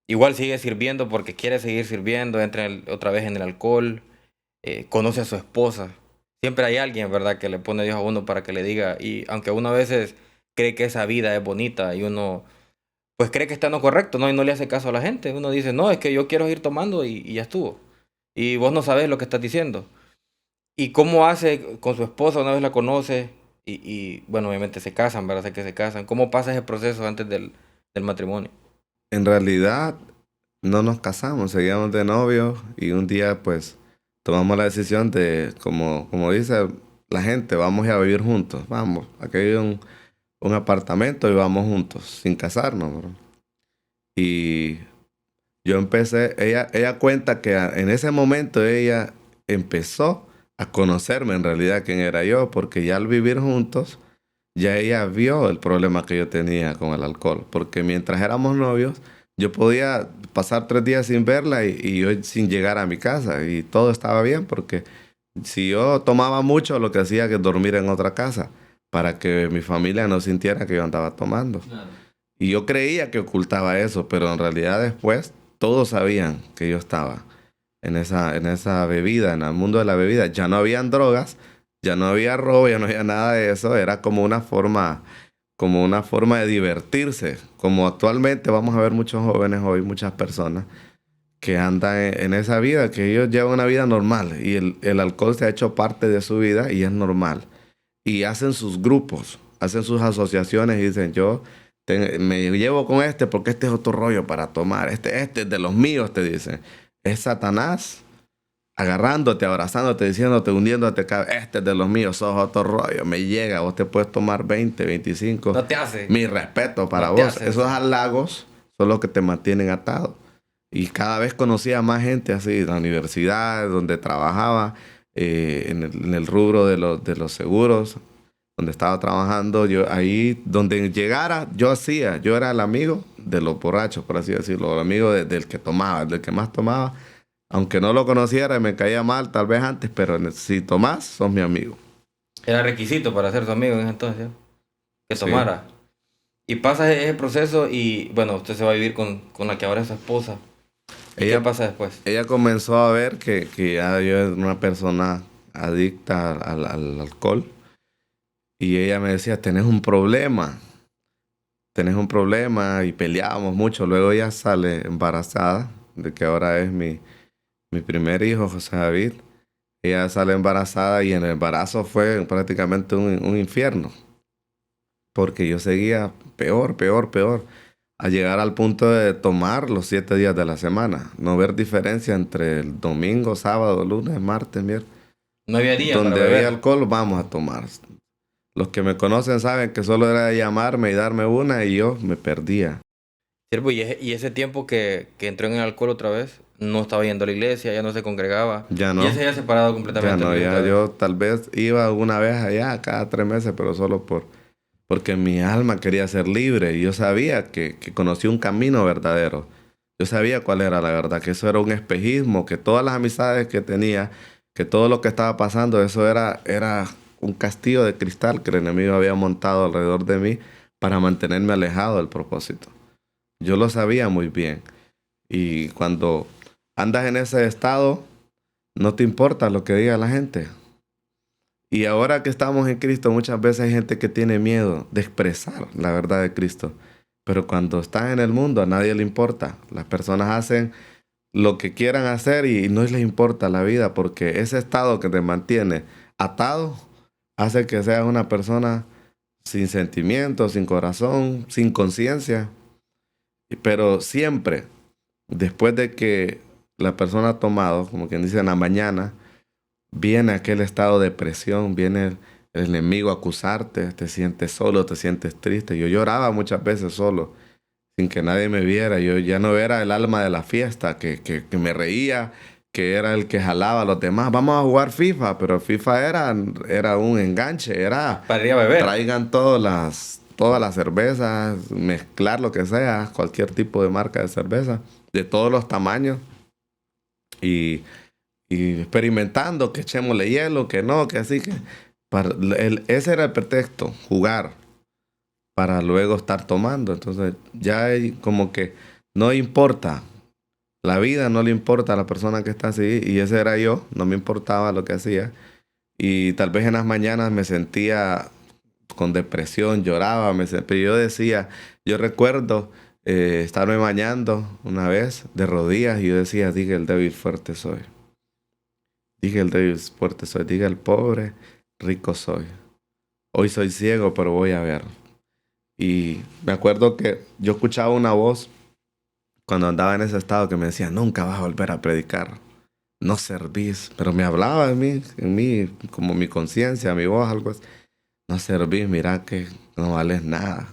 Igual sigue sirviendo porque quiere seguir sirviendo, entra otra vez en el alcohol, conoce a su esposa. Siempre hay alguien, ¿verdad?, que le pone Dios a uno para que le diga, y aunque uno a veces cree que esa vida es bonita y uno pues cree que está en lo correcto, ¿no? Y no le hace caso a la gente. Uno dice, no, es que yo quiero ir tomando y ya estuvo. Y vos no sabes lo que estás diciendo. Y cómo hace con su esposa, una vez la conoce, bueno, obviamente se casan, ¿verdad? Sé que se casan. ¿Cómo pasa ese proceso antes del matrimonio? En realidad, no nos casamos, seguíamos de novios y un día pues tomamos la decisión de, como dice la gente, vamos a vivir juntos, vamos, aquí hay un apartamento y vamos juntos, sin casarnos, bro. Y yo empecé, ella cuenta que en ese momento ella empezó a conocerme en realidad quién era yo, porque ya al vivir juntos, ya ella vio el problema que yo tenía con el alcohol, porque mientras éramos novios, yo podía pasar 3 días sin verla y yo sin llegar a mi casa y todo estaba bien, porque si yo tomaba mucho, lo que hacía que dormir en otra casa, para que mi familia no sintiera que yo andaba tomando. Claro. Y yo creía que ocultaba eso, pero en realidad después todos sabían que yo estaba en esa bebida, en el mundo de la bebida. Ya no habían drogas, ya no había robo, ya no había nada de eso. Era como una forma de divertirse. Como actualmente vamos a ver muchos jóvenes hoy, muchas personas que andan en esa vida, que ellos llevan una vida normal y el alcohol se ha hecho parte de su vida y es normal. Y hacen sus grupos, hacen sus asociaciones y dicen, yo me llevo con este porque este es otro rollo para tomar. Este es de los míos, te dicen. Es Satanás agarrándote, abrazándote, diciéndote, hundiéndote. Este es de los míos, sos otro rollo. Me llega, vos te puedes tomar 20, 25. No te hace. Mi respeto para No te vos. hace Esos eso. halagos son los que te mantienen atado. Y cada vez conocía más gente así, en la universidad, donde trabajaba, en el rubro de los seguros, donde estaba trabajando. Yo ahí, donde llegara, yo era el amigo de los borrachos, por así decirlo, el amigo del que tomaba, del que más tomaba. Aunque no lo conociera y me caía mal tal vez antes, pero si tomás, sos mi amigo. Era requisito para ser su amigo en ese entonces, ¿sí? Que Sí. tomara. Y pasa ese proceso y, bueno, usted se va a vivir con la que ahora es su esposa. ¿Y qué Ella, pasa después? ella comenzó a ver que ya yo era una persona adicta al alcohol. Y ella me decía, tenés un problema y peleábamos mucho. Luego ella sale embarazada, de que ahora es mi primer hijo, José David. Ella sale embarazada y en el embarazo fue prácticamente un infierno, porque yo seguía peor, peor, peor, a llegar al punto de tomar los 7 días de la semana, no ver diferencia entre el domingo, sábado, lunes, martes, miércoles. No había día para Donde había beber. alcohol, vamos a tomar. Los que me conocen saben que solo era llamarme y darme una y yo me perdía. Siervo, y ese tiempo que entró en el alcohol otra vez, no estaba yendo a la iglesia, ya no se congregaba, Ya ya no, se había separado ya completamente no, de ya ustedes. yo tal vez iba una vez allá cada 3 meses, pero solo porque mi alma quería ser libre y yo sabía que conocía un camino verdadero. Yo sabía cuál era la verdad, que eso era un espejismo, que todas las amistades que tenía, que todo lo que estaba pasando, eso era un castillo de cristal que el enemigo había montado alrededor de mí para mantenerme alejado del propósito. Yo lo sabía muy bien. Y cuando andas en ese estado, no te importa lo que diga la gente. Y ahora que estamos en Cristo, muchas veces hay gente que tiene miedo de expresar la verdad de Cristo. Pero cuando estás en el mundo, a nadie le importa. Las personas hacen lo que quieran hacer y no les importa la vida, porque ese estado que te mantiene atado hace que seas una persona sin sentimientos, sin corazón, sin conciencia. Pero siempre, después de que la persona ha tomado, como quien dice, en la mañana, viene aquel estado de depresión, viene el enemigo a acusarte, te sientes solo, te sientes triste. Yo lloraba muchas veces solo, sin que nadie me viera. Yo ya no era el alma de la fiesta, que me reía, que era el que jalaba a los demás. Vamos a jugar FIFA, pero FIFA era un enganche, era Para ir a beber. traigan todas las cervezas, mezclar lo que sea, cualquier tipo de marca de cerveza, de todos los tamaños. Y experimentando, que echémosle hielo, que no, que así, que... ese era el pretexto, jugar, para luego estar tomando. Entonces ya hay como que no importa, la vida no le importa a la persona que está así, y ese era yo, no me importaba lo que hacía. Y tal vez en las mañanas me sentía con depresión, lloraba, pero yo decía, yo recuerdo estarme bañando una vez de rodillas y yo decía, diga el débil fuerte soy. Dije el débil fuerte soy, diga el pobre rico soy. Hoy soy ciego, pero voy a ver. Y me acuerdo que yo escuchaba una voz cuando andaba en ese estado que me decía, nunca vas a volver a predicar, no servís. Pero me hablaba en mí, como mi conciencia, mi voz, algo así. No servís, mira que no vales nada.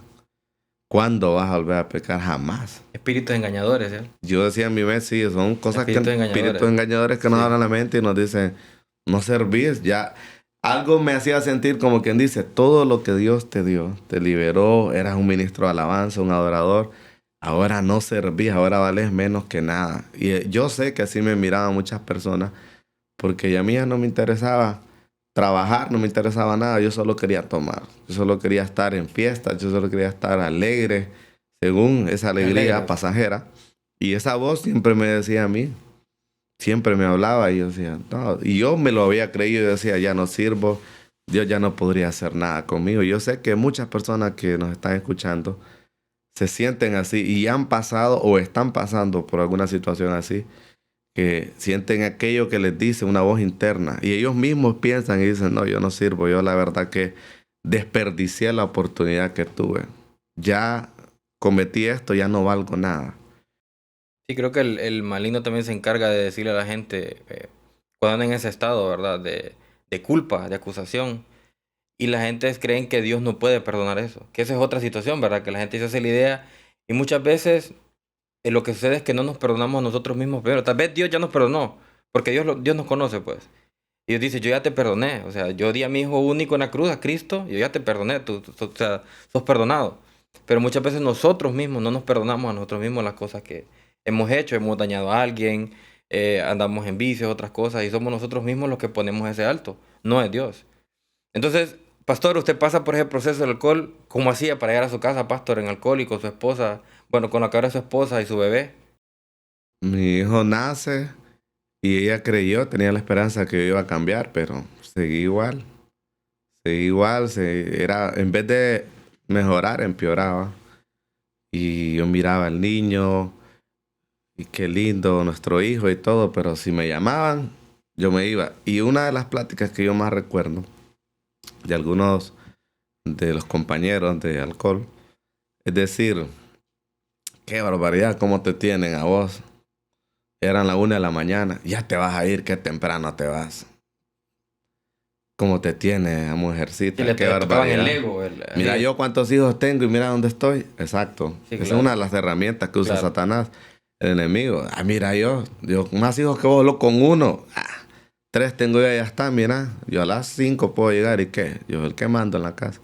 ¿Cuándo vas a volver a pecar? Jamás. Espíritus engañadores, ¿eh? Yo decía en mi mente, sí, son cosas espíritus engañadores que nos Sí. hablan a la mente y nos dicen, no servís. Ya algo me hacía sentir como quien dice, todo lo que Dios te dio, te liberó, eras un ministro de alabanza, un adorador. Ahora no servís, ahora vales menos que nada. Y yo sé que así me miraban muchas personas, porque ya a mí ya no me interesaba trabajar, no me interesaba nada, yo solo quería tomar, yo solo quería estar en fiestas, yo solo quería estar alegre, según esa alegría Alegre. pasajera. Y esa voz siempre me decía a mí, siempre me hablaba y yo decía, no, y yo me lo había creído y decía, ya no sirvo, Dios ya no podría hacer nada conmigo. Yo sé que muchas personas que nos están escuchando se sienten así y han pasado o están pasando por alguna situación así, que sienten aquello que les dice una voz interna y ellos mismos piensan y dicen, no, yo no sirvo, yo la verdad que desperdicié la oportunidad que tuve. Ya cometí esto, ya no valgo nada. Sí, creo que el maligno también se encarga de decirle a la gente, cuando andan en ese estado, ¿verdad? De culpa, de acusación. Y la gente creen que Dios no puede perdonar eso. Que esa es otra situación, ¿verdad? Que la gente se hace la idea. Y muchas veces lo que sucede es que no nos perdonamos a nosotros mismos primero. Tal vez Dios ya nos perdonó, porque Dios nos conoce, pues. Y Dios dice, yo ya te perdoné. O sea, yo di a mi Hijo único en la cruz, a Cristo, yo ya te perdoné. O sea, sos perdonado. Pero muchas veces nosotros mismos no nos perdonamos a nosotros mismos las cosas que hemos hecho. Hemos dañado a alguien, andamos en vicios, otras cosas. Y somos nosotros mismos los que ponemos ese alto. No es Dios. Entonces, pastor, usted pasa por ese proceso del alcohol. ¿Cómo hacía para llegar a su casa, pastor, en alcohol y con su esposa? Bueno, con la que ahora es su esposa y su bebé. Mi hijo nace y ella creyó, tenía la esperanza que yo iba a cambiar, pero seguí igual, era, en vez de mejorar, empeoraba. Y yo miraba al niño, y qué lindo nuestro hijo y todo, pero si me llamaban, yo me iba. Y una de las pláticas que yo más recuerdo de algunos de los compañeros de alcohol, es decir, qué barbaridad, cómo te tienen a vos. Eran la 1 de la mañana, ya te vas a ir, qué temprano te vas. Cómo te tiene, Y mujercita, qué le tocaban el barbaridad. ego. Mira yo cuántos hijos tengo y mira dónde estoy. Exacto. Sí, Esa claro. es una de las herramientas que usa Claro. Satanás, el enemigo. Ah, mira yo más hijos que vos, lo con uno. 3 tengo yo, ya está, mira. Yo a las 5 puedo llegar y qué. Yo el que mando en la casa.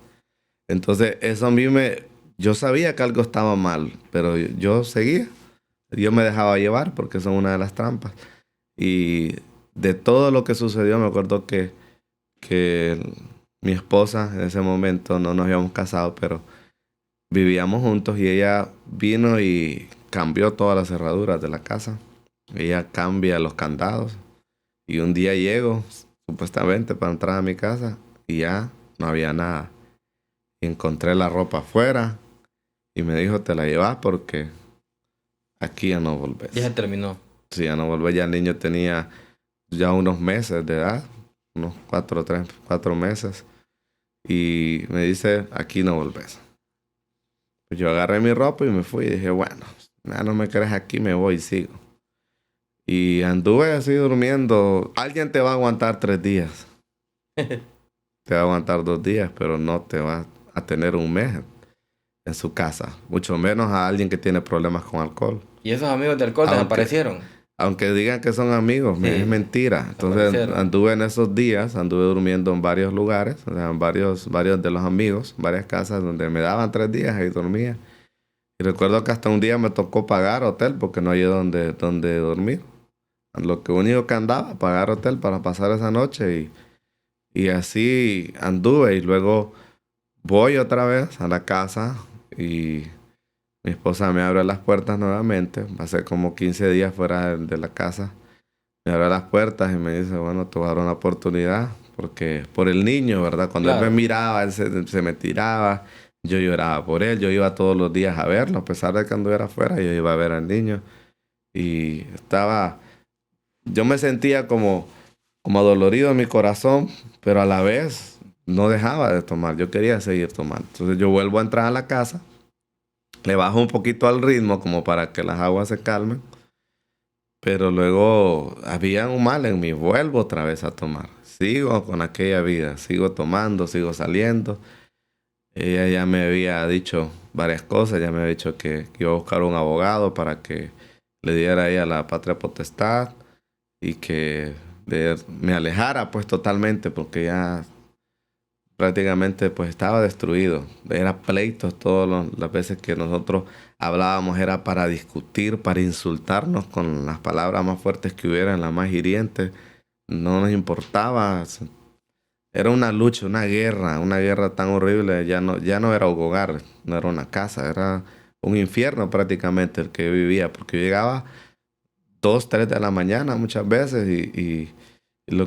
Entonces, eso a mí yo sabía que algo estaba mal, pero yo seguía. Yo me dejaba llevar porque son una de las trampas. Y de todo lo que sucedió, me acuerdo que mi esposa en ese momento no nos habíamos casado, pero vivíamos juntos y ella vino y cambió todas las cerraduras de la casa. Ella cambia los candados. Y un día llego, supuestamente, para entrar a mi casa y ya no había nada. Y encontré la ropa afuera y me dijo, te la llevas porque aquí ya no volvés. Ya se terminó. Sí, ya no volvés. Ya el niño tenía ya unos meses de edad, unos 4 meses. Y me dice, aquí no volvés. Pues yo agarré mi ropa y me fui y dije, bueno, ya no me querés aquí, me voy y sigo. Y anduve así durmiendo. Alguien te va a aguantar 3 días. Te va a aguantar 2 días, pero no te va a tener un mes en su casa. Mucho menos a alguien que tiene problemas con alcohol. ¿Y esos amigos de alcohol desaparecieron? Aunque digan que son amigos, Sí, es mentira. Entonces anduve en esos días, anduve durmiendo en varios lugares, o sea, en varios de los amigos, varias casas donde me daban 3 días y dormía. Y recuerdo que hasta un día me tocó pagar hotel porque no había donde dormir. Lo que único que andaba, pagar hotel para pasar esa noche y así anduve y luego voy otra vez a la casa y mi esposa me abre las puertas nuevamente. Pasé como 15 días fuera de la casa. Me abre las puertas y me dice, bueno, te voy a dar una oportunidad porque por el niño, ¿verdad? Cuando él me miraba, él se me tiraba. Yo lloraba por él. Yo iba todos los días a verlo. A pesar de que anduviera afuera, yo iba a ver al niño. Y yo me sentía como adolorido en mi corazón, pero a la vez no dejaba de tomar. Yo quería seguir tomando. Entonces yo vuelvo a entrar a la casa, le bajo un poquito al ritmo como para que las aguas se calmen, pero luego había un mal en mí. Vuelvo otra vez a tomar. Sigo con aquella vida, sigo tomando, sigo saliendo. Ella ya me había dicho varias cosas, ya me había dicho que iba a buscar un abogado para que le diera a ella la patria potestad y que me alejara pues totalmente porque ya prácticamente pues estaba destruido. Era pleitos todas las veces que nosotros hablábamos era para discutir, para insultarnos con las palabras más fuertes que hubieran, las más hirientes. No nos importaba. Era una lucha, una guerra tan horrible. Ya no era un hogar, no era una casa, era un infierno prácticamente el que yo vivía porque yo llegaba 2, 3 de la mañana muchas veces y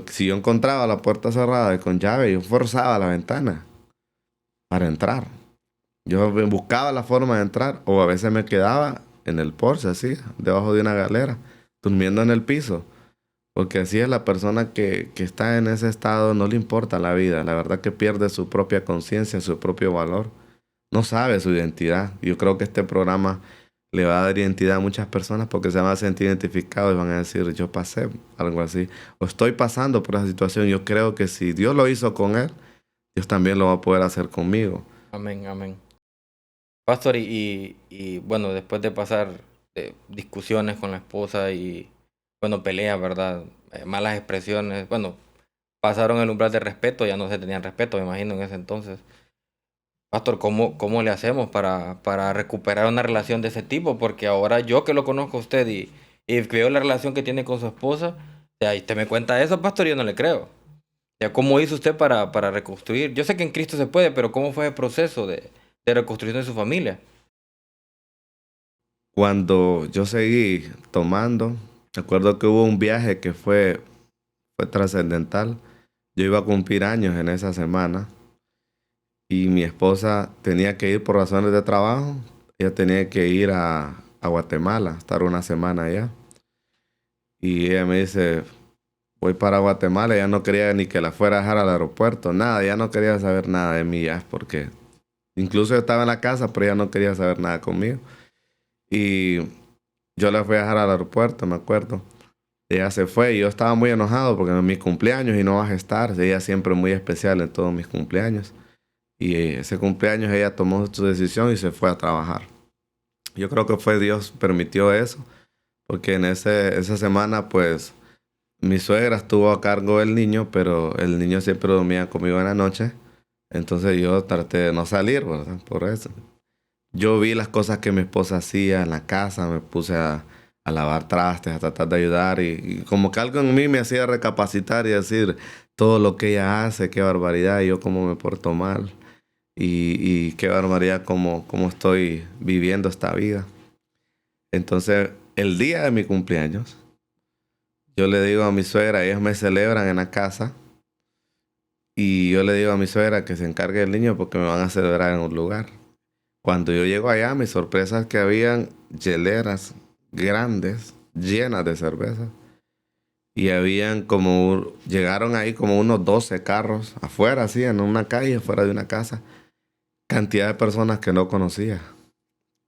si yo encontraba la puerta cerrada y con llave, yo forzaba la ventana para entrar. Yo buscaba la forma de entrar o a veces me quedaba en el porche así, debajo de una galera, durmiendo en el piso. Porque así es la persona que está en ese estado, no le importa la vida. La verdad que pierde su propia conciencia, su propio valor. No sabe su identidad. Yo creo que este programa le va a dar identidad a muchas personas porque se van a sentir identificados y van a decir, yo pasé algo así. O estoy pasando por esa situación. Yo creo que si Dios lo hizo con él, Dios también lo va a poder hacer conmigo. Amén, amén. Pastor, y bueno, después de pasar discusiones con la esposa y, bueno, peleas, ¿verdad? Malas expresiones, bueno, pasaron el umbral de respeto, ya no se tenían respeto, me imagino, en ese entonces. Pastor, ¿cómo le hacemos para recuperar una relación de ese tipo? Porque ahora yo que lo conozco a usted y veo la relación que tiene con su esposa, o sea, y usted me cuenta eso, pastor, yo no le creo. Ya, ¿cómo hizo usted para reconstruir? Yo sé que en Cristo se puede, pero ¿cómo fue el proceso de reconstrucción de su familia? Cuando yo seguí tomando, recuerdo que hubo un viaje que fue trascendental. Yo iba a cumplir años en esa semana y mi esposa tenía que ir por razones de trabajo. Ella tenía que ir a Guatemala, estar una semana allá. Y ella me dice, voy para Guatemala. Ella no quería ni que la fuera a dejar al aeropuerto, nada. Ella no quería saber nada de mí ya, porque incluso yo estaba en la casa, pero ella no quería saber nada conmigo. Y yo la fui a dejar al aeropuerto, me acuerdo. Ella se fue y yo estaba muy enojado porque en mi cumpleaños y no vas a estar. Ella siempre muy especial en todos mis cumpleaños. Y ese cumpleaños ella tomó su decisión y se fue a trabajar. Yo creo que fue Dios permitió eso, porque en esa semana pues mi suegra estuvo a cargo del niño, pero el niño siempre dormía conmigo en la noche. Entonces yo traté de no salir, ¿verdad? Por eso. Yo vi las cosas que mi esposa hacía en la casa, me puse a lavar trastes, a tratar de ayudar y como que algo en mí me hacía recapacitar y decir todo lo que ella hace, qué barbaridad, y yo cómo me porto mal. y qué barbaridad cómo estoy viviendo esta vida. Entonces, el día de mi cumpleaños, yo le digo a mi suegra, ellos me celebran en la casa, y yo le digo a mi suegra que se encargue del niño porque me van a celebrar en un lugar. Cuando yo llego allá, mi sorpresa es que habían hieleras grandes, llenas de cerveza. Y habían llegaron ahí como unos 12 carros afuera, así, en una calle, fuera de una casa. Cantidad de personas que no conocía.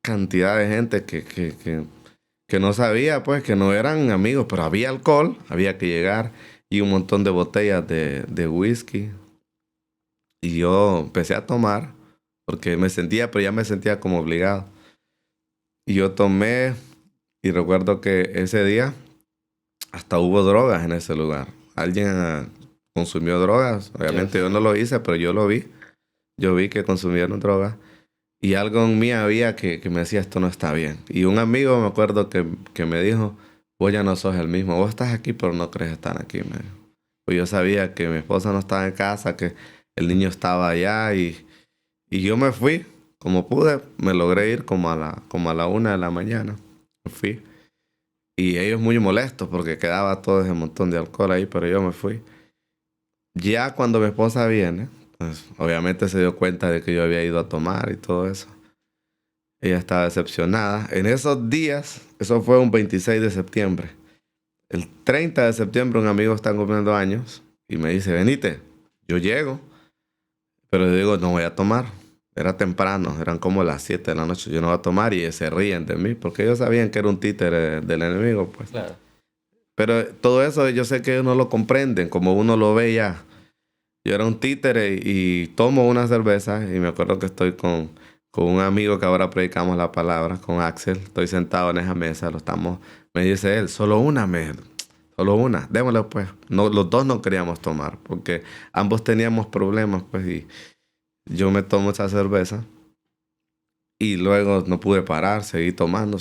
Cantidad de gente que no sabía, pues, que no eran amigos, pero había alcohol, había que llegar, y un montón de botellas de whisky. Y yo empecé a tomar, porque pero ya me sentía como obligado. Y yo tomé, y recuerdo que ese día hasta hubo drogas en ese lugar. Alguien consumió drogas. Obviamente yo no lo hice, pero yo lo vi. Yo vi que consumieron drogas. Y algo en mí había que me decía, esto no está bien. Y un amigo me acuerdo que me dijo, vos ya no sos el mismo. Vos estás aquí, pero no crees estar aquí. Me dijo. Pues yo sabía que mi esposa no estaba en casa, que el niño estaba allá. Y yo me fui. Como pude, me logré ir como a la 1 de la mañana. Me fui. Y ellos muy molestos porque quedaba todo ese montón de alcohol ahí, pero yo me fui. Ya cuando mi esposa viene, pues obviamente se dio cuenta de que yo había ido a tomar y todo eso. Ella estaba decepcionada. En esos días, eso fue un 26 de septiembre. El 30 de septiembre un amigo está cumpliendo años y me dice, venite, yo llego. Pero yo digo, no voy a tomar. Era temprano, eran como las 7 de la noche. Yo no voy a tomar y se ríen de mí porque ellos sabían que era un títere del enemigo, pues. Claro. Pero todo eso yo sé que ellos no lo comprenden como uno lo ve ya. Yo era un títere y tomo una cerveza y me acuerdo que estoy con un amigo que ahora predicamos la palabra, con Axel. Estoy sentado en esa mesa, me dice él, solo una, démosle pues. No, los dos no queríamos tomar porque ambos teníamos problemas, pues, y yo me tomo esa cerveza y luego no pude parar, seguí tomando.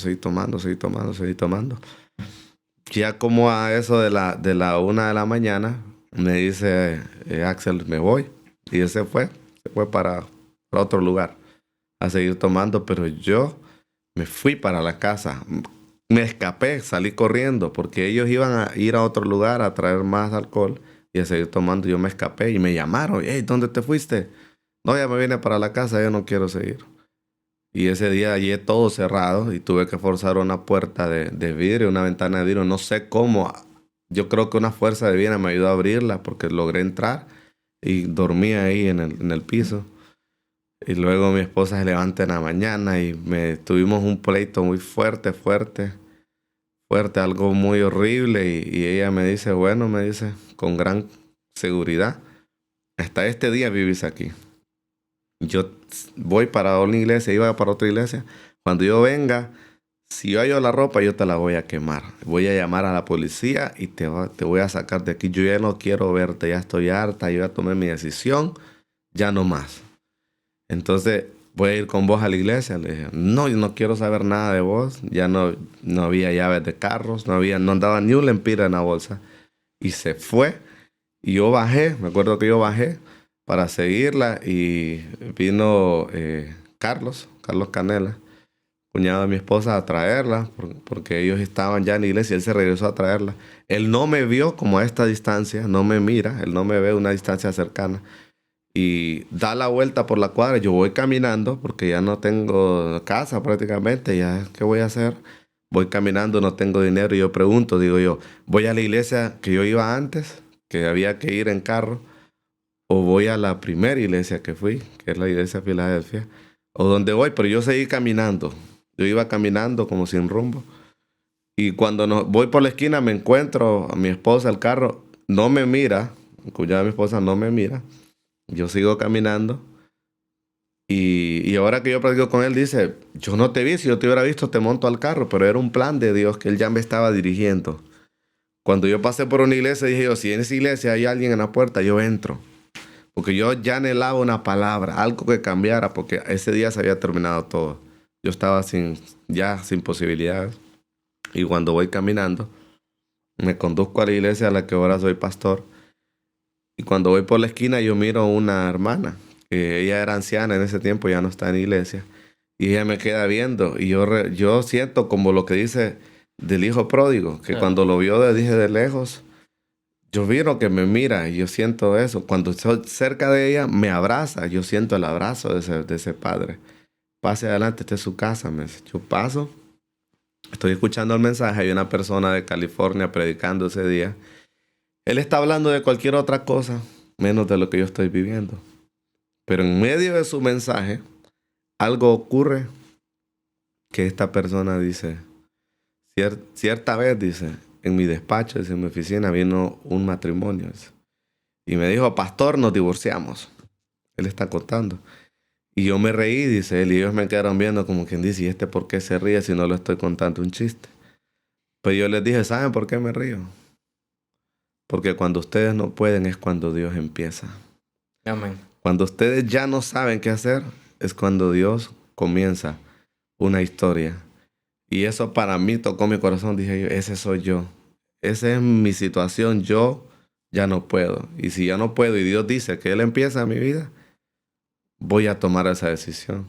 Ya como a eso de la 1 de la mañana, me dice Axel, me voy. Y él se fue para otro lugar a seguir tomando, pero yo me fui para la casa. Me escapé, salí corriendo, porque ellos iban a ir a otro lugar a traer más alcohol y a seguir tomando. Yo me escapé y me llamaron, hey, ¿dónde te fuiste? No, ya me vine para la casa, yo no quiero seguir. Y ese día hallé todo cerrado y tuve que forzar una puerta de vidrio, una ventana de vidrio. No sé cómo. Yo creo que una fuerza divina me ayudó a abrirla porque logré entrar y dormí ahí en el piso. Y luego mi esposa se levanta en la mañana y tuvimos un pleito muy fuerte, algo muy horrible. Y ella me dice, bueno, me dice, con gran seguridad, hasta este día vivís aquí. Yo voy para una iglesia, iba para otra iglesia. Cuando yo venga, si yo hallo la ropa, yo te la voy a quemar. Voy a llamar a la policía y te voy a sacar de aquí. Yo ya no quiero verte, ya estoy harta, yo ya tomé mi decisión, ya no más. Entonces, voy a ir con vos a la iglesia. Le dije, no, yo no quiero saber nada de vos. Ya no había llaves de carros, no andaba ni un lempira en la bolsa. Y se fue. Y yo bajé, me acuerdo que yo bajé para seguirla y vino Carlos Canela, cuñado de mi esposa, a traerla porque ellos estaban ya en la iglesia y él se regresó a traerla. Él no me vio como a esta distancia, no me mira, él no me ve a una distancia cercana y da la vuelta por la cuadra. Yo voy caminando porque ya no tengo casa prácticamente, ya ¿qué voy a hacer? Voy caminando, no tengo dinero y yo pregunto, digo yo, ¿voy a la iglesia que yo iba antes, que había que ir en carro? ¿O voy a la primera iglesia que fui, que es la iglesia de Filadelfia? ¿O donde voy? Pero yo seguí caminando. Yo iba caminando como sin rumbo. Y cuando voy por la esquina me encuentro a mi esposa, el carro. No me mira. Cuya mi esposa no me mira. Yo sigo caminando. Y ahora que yo platico con él, dice, yo no te vi. Si yo te hubiera visto, te monto al carro. Pero era un plan de Dios que él ya me estaba dirigiendo. Cuando yo pasé por una iglesia, dije yo, si en esa iglesia hay alguien en la puerta, yo entro. Porque yo ya anhelaba una palabra, algo que cambiara, porque ese día se había terminado todo. Yo estaba sin posibilidades. Y cuando voy caminando, me conduzco a la iglesia a la que ahora soy pastor. Y cuando voy por la esquina, yo miro a una hermana Ella era anciana en ese tiempo, ya no está en iglesia. Y ella me queda viendo y yo siento como lo que dice del hijo pródigo, que cuando lo vio dije de lejos, yo viro que me mira y yo siento eso. Cuando estoy cerca de ella, me abraza, yo siento el abrazo de ese padre. Pase adelante, esta es su casa, me dice. Yo paso, estoy escuchando el mensaje, hay una persona de California predicando ese día. Él está hablando de cualquier otra cosa, menos de lo que yo estoy viviendo. Pero en medio de su mensaje, algo ocurre que esta persona dice, cierta vez, dice, en mi despacho, dice, en mi oficina, vino un matrimonio. Dice, y me dijo, pastor, nos divorciamos. Él está contando. Y yo me reí, dice él, y ellos me quedaron viendo como quien dice, ¿y este por qué se ríe si no le estoy contando un chiste? Pues yo les dije, ¿saben por qué me río? Porque cuando ustedes no pueden es cuando Dios empieza. Amén. Cuando ustedes ya no saben qué hacer, es cuando Dios comienza una historia. Y eso para mí tocó mi corazón. Dije yo, ese soy yo. Esa es mi situación. Yo ya no puedo. Y si ya no puedo y Dios dice que Él empieza mi vida, voy a tomar esa decisión.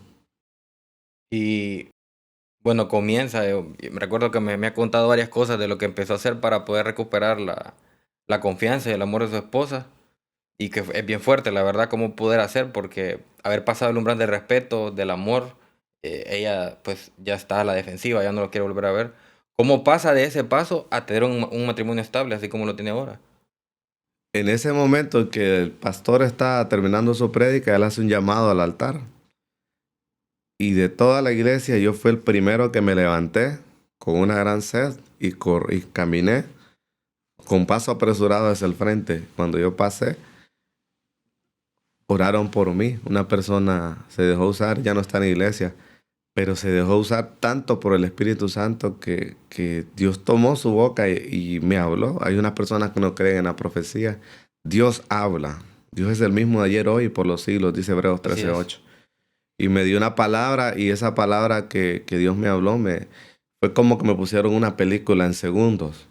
Y bueno, comienza. Me recuerdo que me ha contado varias cosas de lo que empezó a hacer para poder recuperar la confianza y el amor de su esposa. Y que es bien fuerte, la verdad, cómo poder hacer, porque haber pasado el umbral del respeto, del amor, ella pues ya está a la defensiva, ya no lo quiere volver a ver. ¿Cómo pasa de ese paso a tener un matrimonio estable, así como lo tiene ahora? En ese momento en que el pastor está terminando su prédica, él hace un llamado al altar. Y de toda la iglesia, yo fui el primero que me levanté con una gran sed y caminé con paso apresurado hacia el frente. Cuando yo pasé, oraron por mí. Una persona se dejó usar, ya no está en la iglesia, pero se dejó usar tanto por el Espíritu Santo que Dios tomó su boca y me habló. Hay unas personas que no creen en la profecía. Dios habla. Dios es el mismo de ayer, hoy y por los siglos, dice Hebreos Así es. 13:8. Y me dio una palabra y esa palabra que Dios me habló fue como que me pusieron una película en segundos.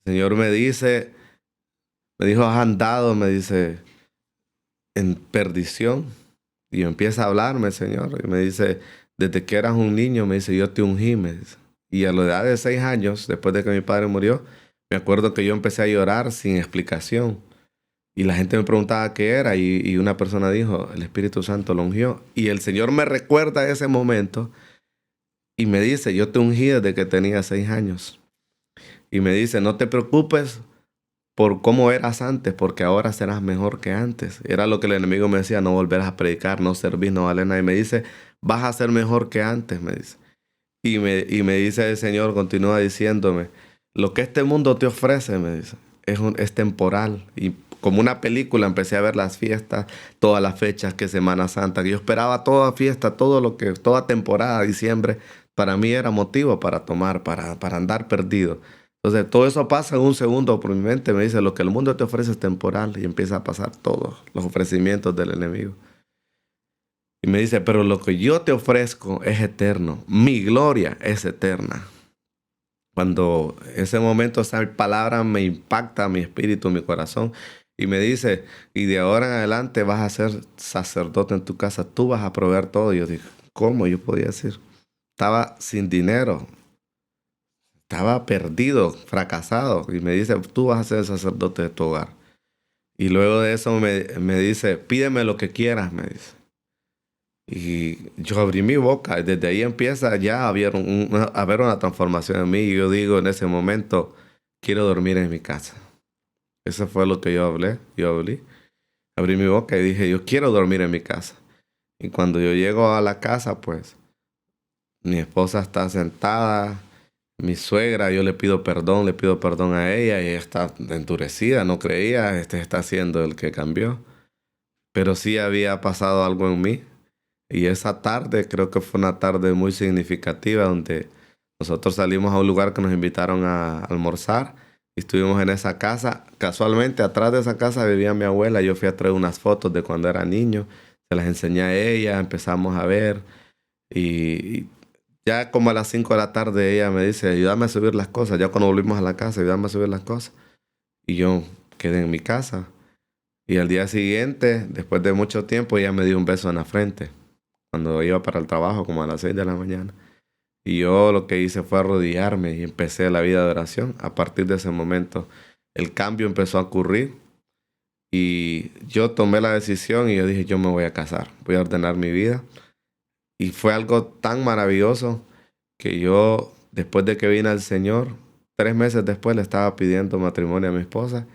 El Señor me dijo, has andado, me dice, en perdición. Y empieza a hablarme, Señor. Y me dice, desde que eras un niño, me dice, yo te ungí, me dice. Y a la edad de 6 años, después de que mi padre murió, me acuerdo que yo empecé a llorar sin explicación. Y la gente me preguntaba qué era y una persona dijo, el Espíritu Santo lo ungió. Y el Señor me recuerda ese momento y me dice, yo te ungí desde que tenía 6 años. Y me dice, no te preocupes por cómo eras antes, porque ahora serás mejor que antes. Era lo que el enemigo me decía, no volverás a predicar, no servir, no vale nada. Y me dice, vas a ser mejor que antes, me dice. Y me dice el Señor, continúa diciéndome, lo que este mundo te ofrece, me dice, es temporal. Y como una película empecé a ver las fiestas, todas las fechas que Semana Santa, que yo esperaba toda fiesta, toda temporada, diciembre, para mí era motivo para tomar, para andar perdido. Entonces todo eso pasa en un segundo por mi mente, me dice, lo que el mundo te ofrece es temporal y empieza a pasar todos los ofrecimientos del enemigo. Y me dice, pero lo que yo te ofrezco es eterno, mi gloria es eterna. Cuando ese momento esa palabra me impacta mi espíritu, mi corazón, y me dice, y de ahora en adelante vas a ser sacerdote en tu casa, tú vas a proveer todo. Y yo dije, ¿cómo? Yo podía decir, estaba sin dinero, estaba perdido, fracasado. Y me dice, tú vas a ser el sacerdote de tu hogar. Y luego de eso me dice, pídeme lo que quieras, me dice. Y yo abrí mi boca, y desde ahí empieza ya a haber una transformación en mí. Y yo digo en ese momento, quiero dormir en mi casa. Eso fue lo que yo hablé. Abrí mi boca y dije, yo quiero dormir en mi casa. Y cuando yo llego a la casa, pues, mi esposa está sentada, mi suegra, yo le pido perdón a ella, y ella está endurecida, no creía, este está siendo el que cambió. Pero sí había pasado algo en mí. Y esa tarde creo que fue una tarde muy significativa donde nosotros salimos a un lugar que nos invitaron a almorzar y estuvimos en esa casa. Casualmente atrás de esa casa vivía mi abuela. Yo fui a traer unas fotos de cuando era niño. Se las enseñé a ella, empezamos a ver. Y ya como a las 5 de la tarde ella me dice, ayúdame a subir las cosas. Ya cuando volvimos a la casa, ayúdame a subir las cosas. Y yo quedé en mi casa. Y al día siguiente, después de mucho tiempo, ella me dio un beso en la frente. Cuando iba para el trabajo, como a las 6 de la mañana. Y yo lo que hice fue arrodillarme y empecé la vida de oración. A partir de ese momento, el cambio empezó a ocurrir. Y yo tomé la decisión y yo dije, yo me voy a casar. Voy a ordenar mi vida. Y fue algo tan maravilloso que yo, después de que vine al Señor, 3 meses después le estaba pidiendo matrimonio a mi esposa.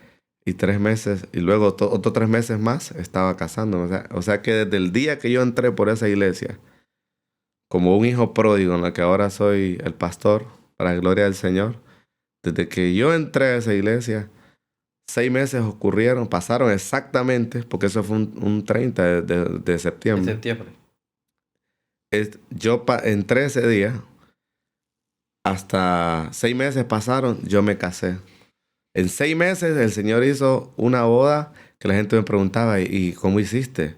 Y 3 meses, y luego otros 3 meses más estaba casándome. O sea que desde el día que yo entré por esa iglesia, como un hijo pródigo en la que ahora soy el pastor, para la gloria del Señor, desde que yo entré a esa iglesia, 6 meses pasaron exactamente, porque eso fue un 30 de En septiembre. septiembre. Entré ese día, hasta 6 meses pasaron, yo me casé. En 6 meses el Señor hizo una boda que la gente me preguntaba, ¿y cómo hiciste?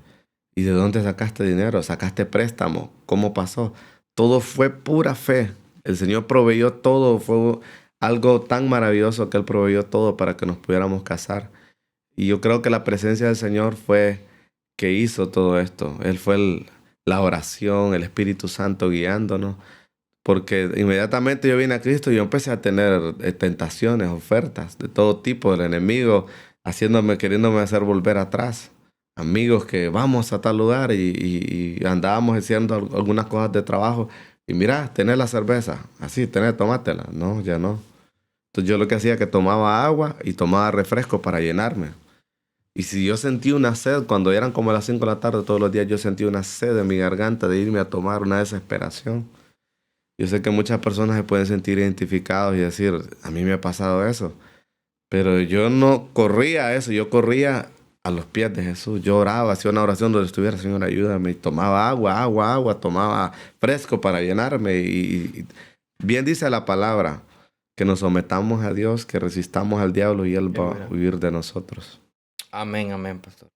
¿Y de dónde sacaste dinero? ¿Sacaste préstamo? ¿Cómo pasó? Todo fue pura fe. El Señor proveyó todo. Fue algo tan maravilloso que Él proveyó todo para que nos pudiéramos casar. Y yo creo que la presencia del Señor fue que hizo todo esto. Él fue la oración, el Espíritu Santo guiándonos. Porque inmediatamente yo vine a Cristo y yo empecé a tener tentaciones, ofertas de todo tipo del enemigo, queriéndome hacer volver atrás. Amigos que vamos a tal lugar y andábamos haciendo algunas cosas de trabajo. Y mira, tenés la cerveza, así, tomátela. No, ya no. Entonces yo lo que hacía es que tomaba agua y tomaba refresco para llenarme. Y si yo sentí una sed, cuando eran como las 5 de la tarde todos los días, yo sentí una sed en mi garganta de irme a tomar, una desesperación. Yo sé que muchas personas se pueden sentir identificados y decir, a mí me ha pasado eso. Pero yo no corría a eso, yo corría a los pies de Jesús. Yo oraba, hacía una oración donde estuviera, Señor, ayúdame. Y tomaba agua, tomaba fresco para llenarme. Y bien dice la palabra, que nos sometamos a Dios, que resistamos al diablo y Él va a huir de nosotros. Amén, amén, pastor.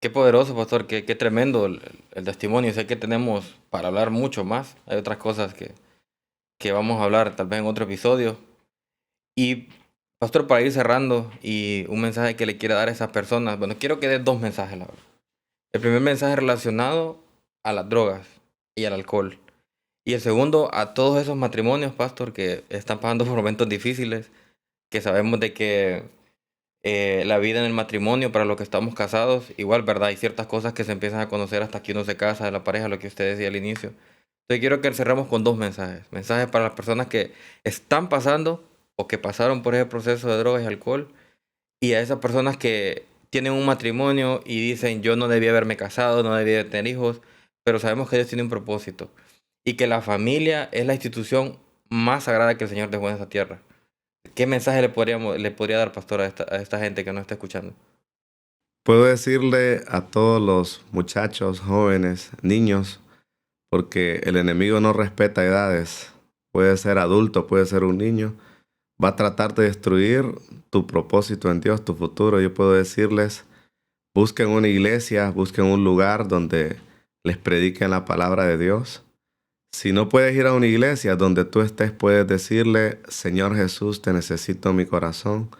Qué poderoso, pastor, qué tremendo el testimonio. Sé que tenemos para hablar mucho más. Hay otras cosas que vamos a hablar tal vez en otro episodio. Y, pastor, para ir cerrando y un mensaje que le quiera dar a esas personas. Bueno, quiero que dé 2 mensajes, la verdad. El primer mensaje relacionado a las drogas y al alcohol. Y el segundo a todos esos matrimonios, pastor, que están pasando por momentos difíciles, que sabemos de que la vida en el matrimonio para los que estamos casados, igual, ¿verdad? Hay ciertas cosas que se empiezan a conocer hasta que uno se casa de la pareja, lo que usted decía al inicio. Entonces quiero que cerremos con 2 mensajes. Mensajes para las personas que están pasando o que pasaron por ese proceso de drogas y alcohol. Y a esas personas que tienen un matrimonio y dicen, yo no debía haberme casado, no debía tener hijos, pero sabemos que Dios tiene un propósito. Y que la familia es la institución más sagrada que el Señor dejó en esta tierra. ¿Qué mensaje le podría dar, pastor, a esta gente que nos está escuchando? Puedo decirle a todos los muchachos, jóvenes, niños, porque el enemigo no respeta edades. Puede ser adulto, puede ser un niño. Va a tratar de destruir tu propósito en Dios, tu futuro. Yo puedo decirles, busquen una iglesia, busquen un lugar donde les prediquen la palabra de Dios. Si no puedes ir a una iglesia donde tú estés, puedes decirle, Señor Jesús, te necesito en mi corazón.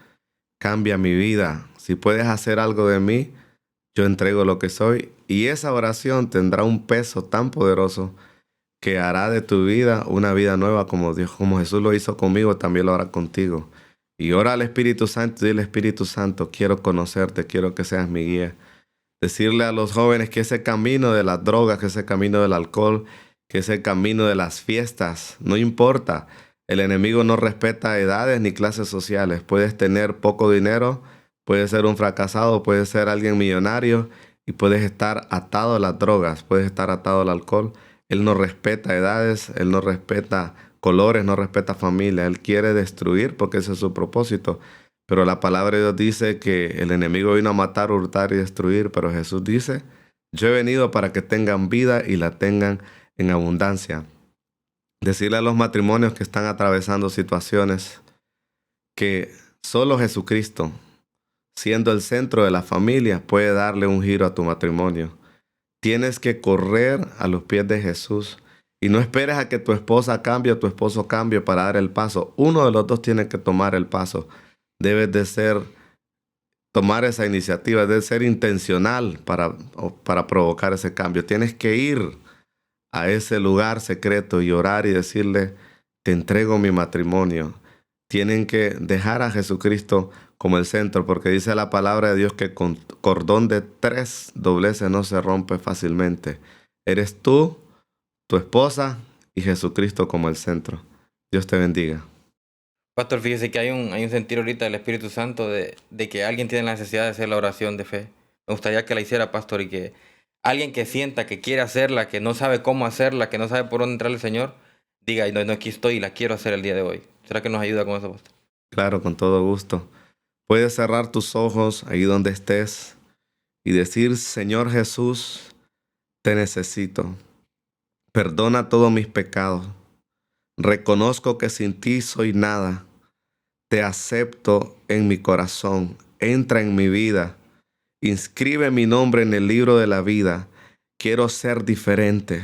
Cambia mi vida. Si puedes hacer algo de mí, yo entrego lo que soy. Y esa oración tendrá un peso tan poderoso que hará de tu vida una vida nueva como Dios, como Jesús lo hizo conmigo, también lo hará contigo. Y ora al Espíritu Santo y dile, Espíritu Santo, quiero conocerte, quiero que seas mi guía. Decirle a los jóvenes que ese camino de las drogas, que ese camino del alcohol, que ese camino de las fiestas, no importa. El enemigo no respeta edades ni clases sociales. Puedes tener poco dinero, puedes ser un fracasado, puedes ser alguien millonario y puedes estar atado a las drogas, puedes estar atado al alcohol. Él no respeta edades, Él no respeta colores, no respeta familia. Él quiere destruir porque ese es su propósito. Pero la palabra de Dios dice que el enemigo vino a matar, hurtar y destruir. Pero Jesús dice, yo he venido para que tengan vida y la tengan en abundancia. Decirle a los matrimonios que están atravesando situaciones que solo Jesucristo, siendo el centro de la familia, puede darle un giro a tu matrimonio. Tienes que correr a los pies de Jesús y no esperes a que tu esposa cambie o tu esposo cambie para dar el paso. Uno de los dos tiene que tomar el paso. Debes de ser tomar esa iniciativa, de ser intencional para provocar ese cambio. Tienes que ir a ese lugar secreto y orar y decirle, te entrego mi matrimonio. Tienen que dejar a Jesucristo como el centro, porque dice la palabra de Dios que con cordón de 3 dobleces no se rompe fácilmente. Eres tú, tu esposa y Jesucristo como el centro. Dios te bendiga. Pastor, fíjese que hay un sentir ahorita del Espíritu Santo de que alguien tiene la necesidad de hacer la oración de fe. Me gustaría que la hiciera, pastor, y que alguien que sienta que quiere hacerla, que no sabe cómo hacerla, que no sabe por dónde entrar el Señor, diga, no, aquí estoy y la quiero hacer el día de hoy. ¿Será que nos ayuda con eso, pastor? Claro, con todo gusto. Puedes cerrar tus ojos ahí donde estés y decir, Señor Jesús, te necesito. Perdona todos mis pecados. Reconozco que sin ti soy nada. Te acepto en mi corazón. Entra en mi vida. Inscribe mi nombre en el libro de la vida. Quiero ser diferente.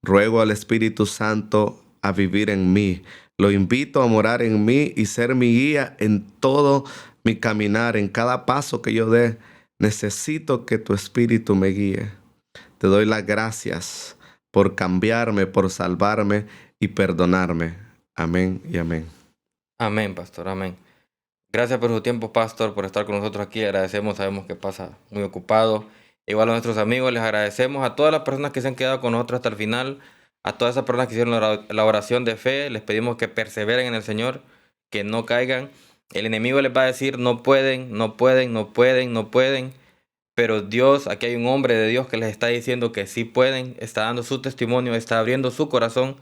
Ruego al Espíritu Santo a vivir en mí. Lo invito a morar en mí y ser mi guía en todo mi caminar, en cada paso que yo dé. Necesito que tu Espíritu me guíe. Te doy las gracias por cambiarme, por salvarme y perdonarme. Amén y amén. Amén, pastor, amén. Gracias por su tiempo, pastor, por estar con nosotros aquí. Agradecemos, sabemos que pasa muy ocupado. Igual a nuestros amigos, les agradecemos a todas las personas que se han quedado con nosotros hasta el final, a todas esas personas que hicieron la oración de fe. Les pedimos que perseveren en el Señor, que no caigan. El enemigo les va a decir, no pueden, no pueden, no pueden, no pueden. Pero Dios, aquí hay un hombre de Dios que les está diciendo que sí pueden, está dando su testimonio, está abriendo su corazón.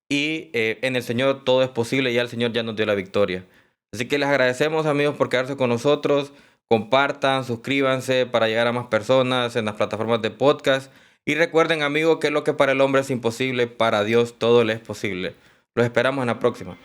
Y en el Señor todo es posible, ya el Señor ya nos dio la victoria. Así que les agradecemos, amigos, por quedarse con nosotros. Compartan, suscríbanse para llegar a más personas en las plataformas de podcast. Y recuerden, amigos, que lo que para el hombre es imposible, para Dios todo le es posible. Los esperamos en la próxima.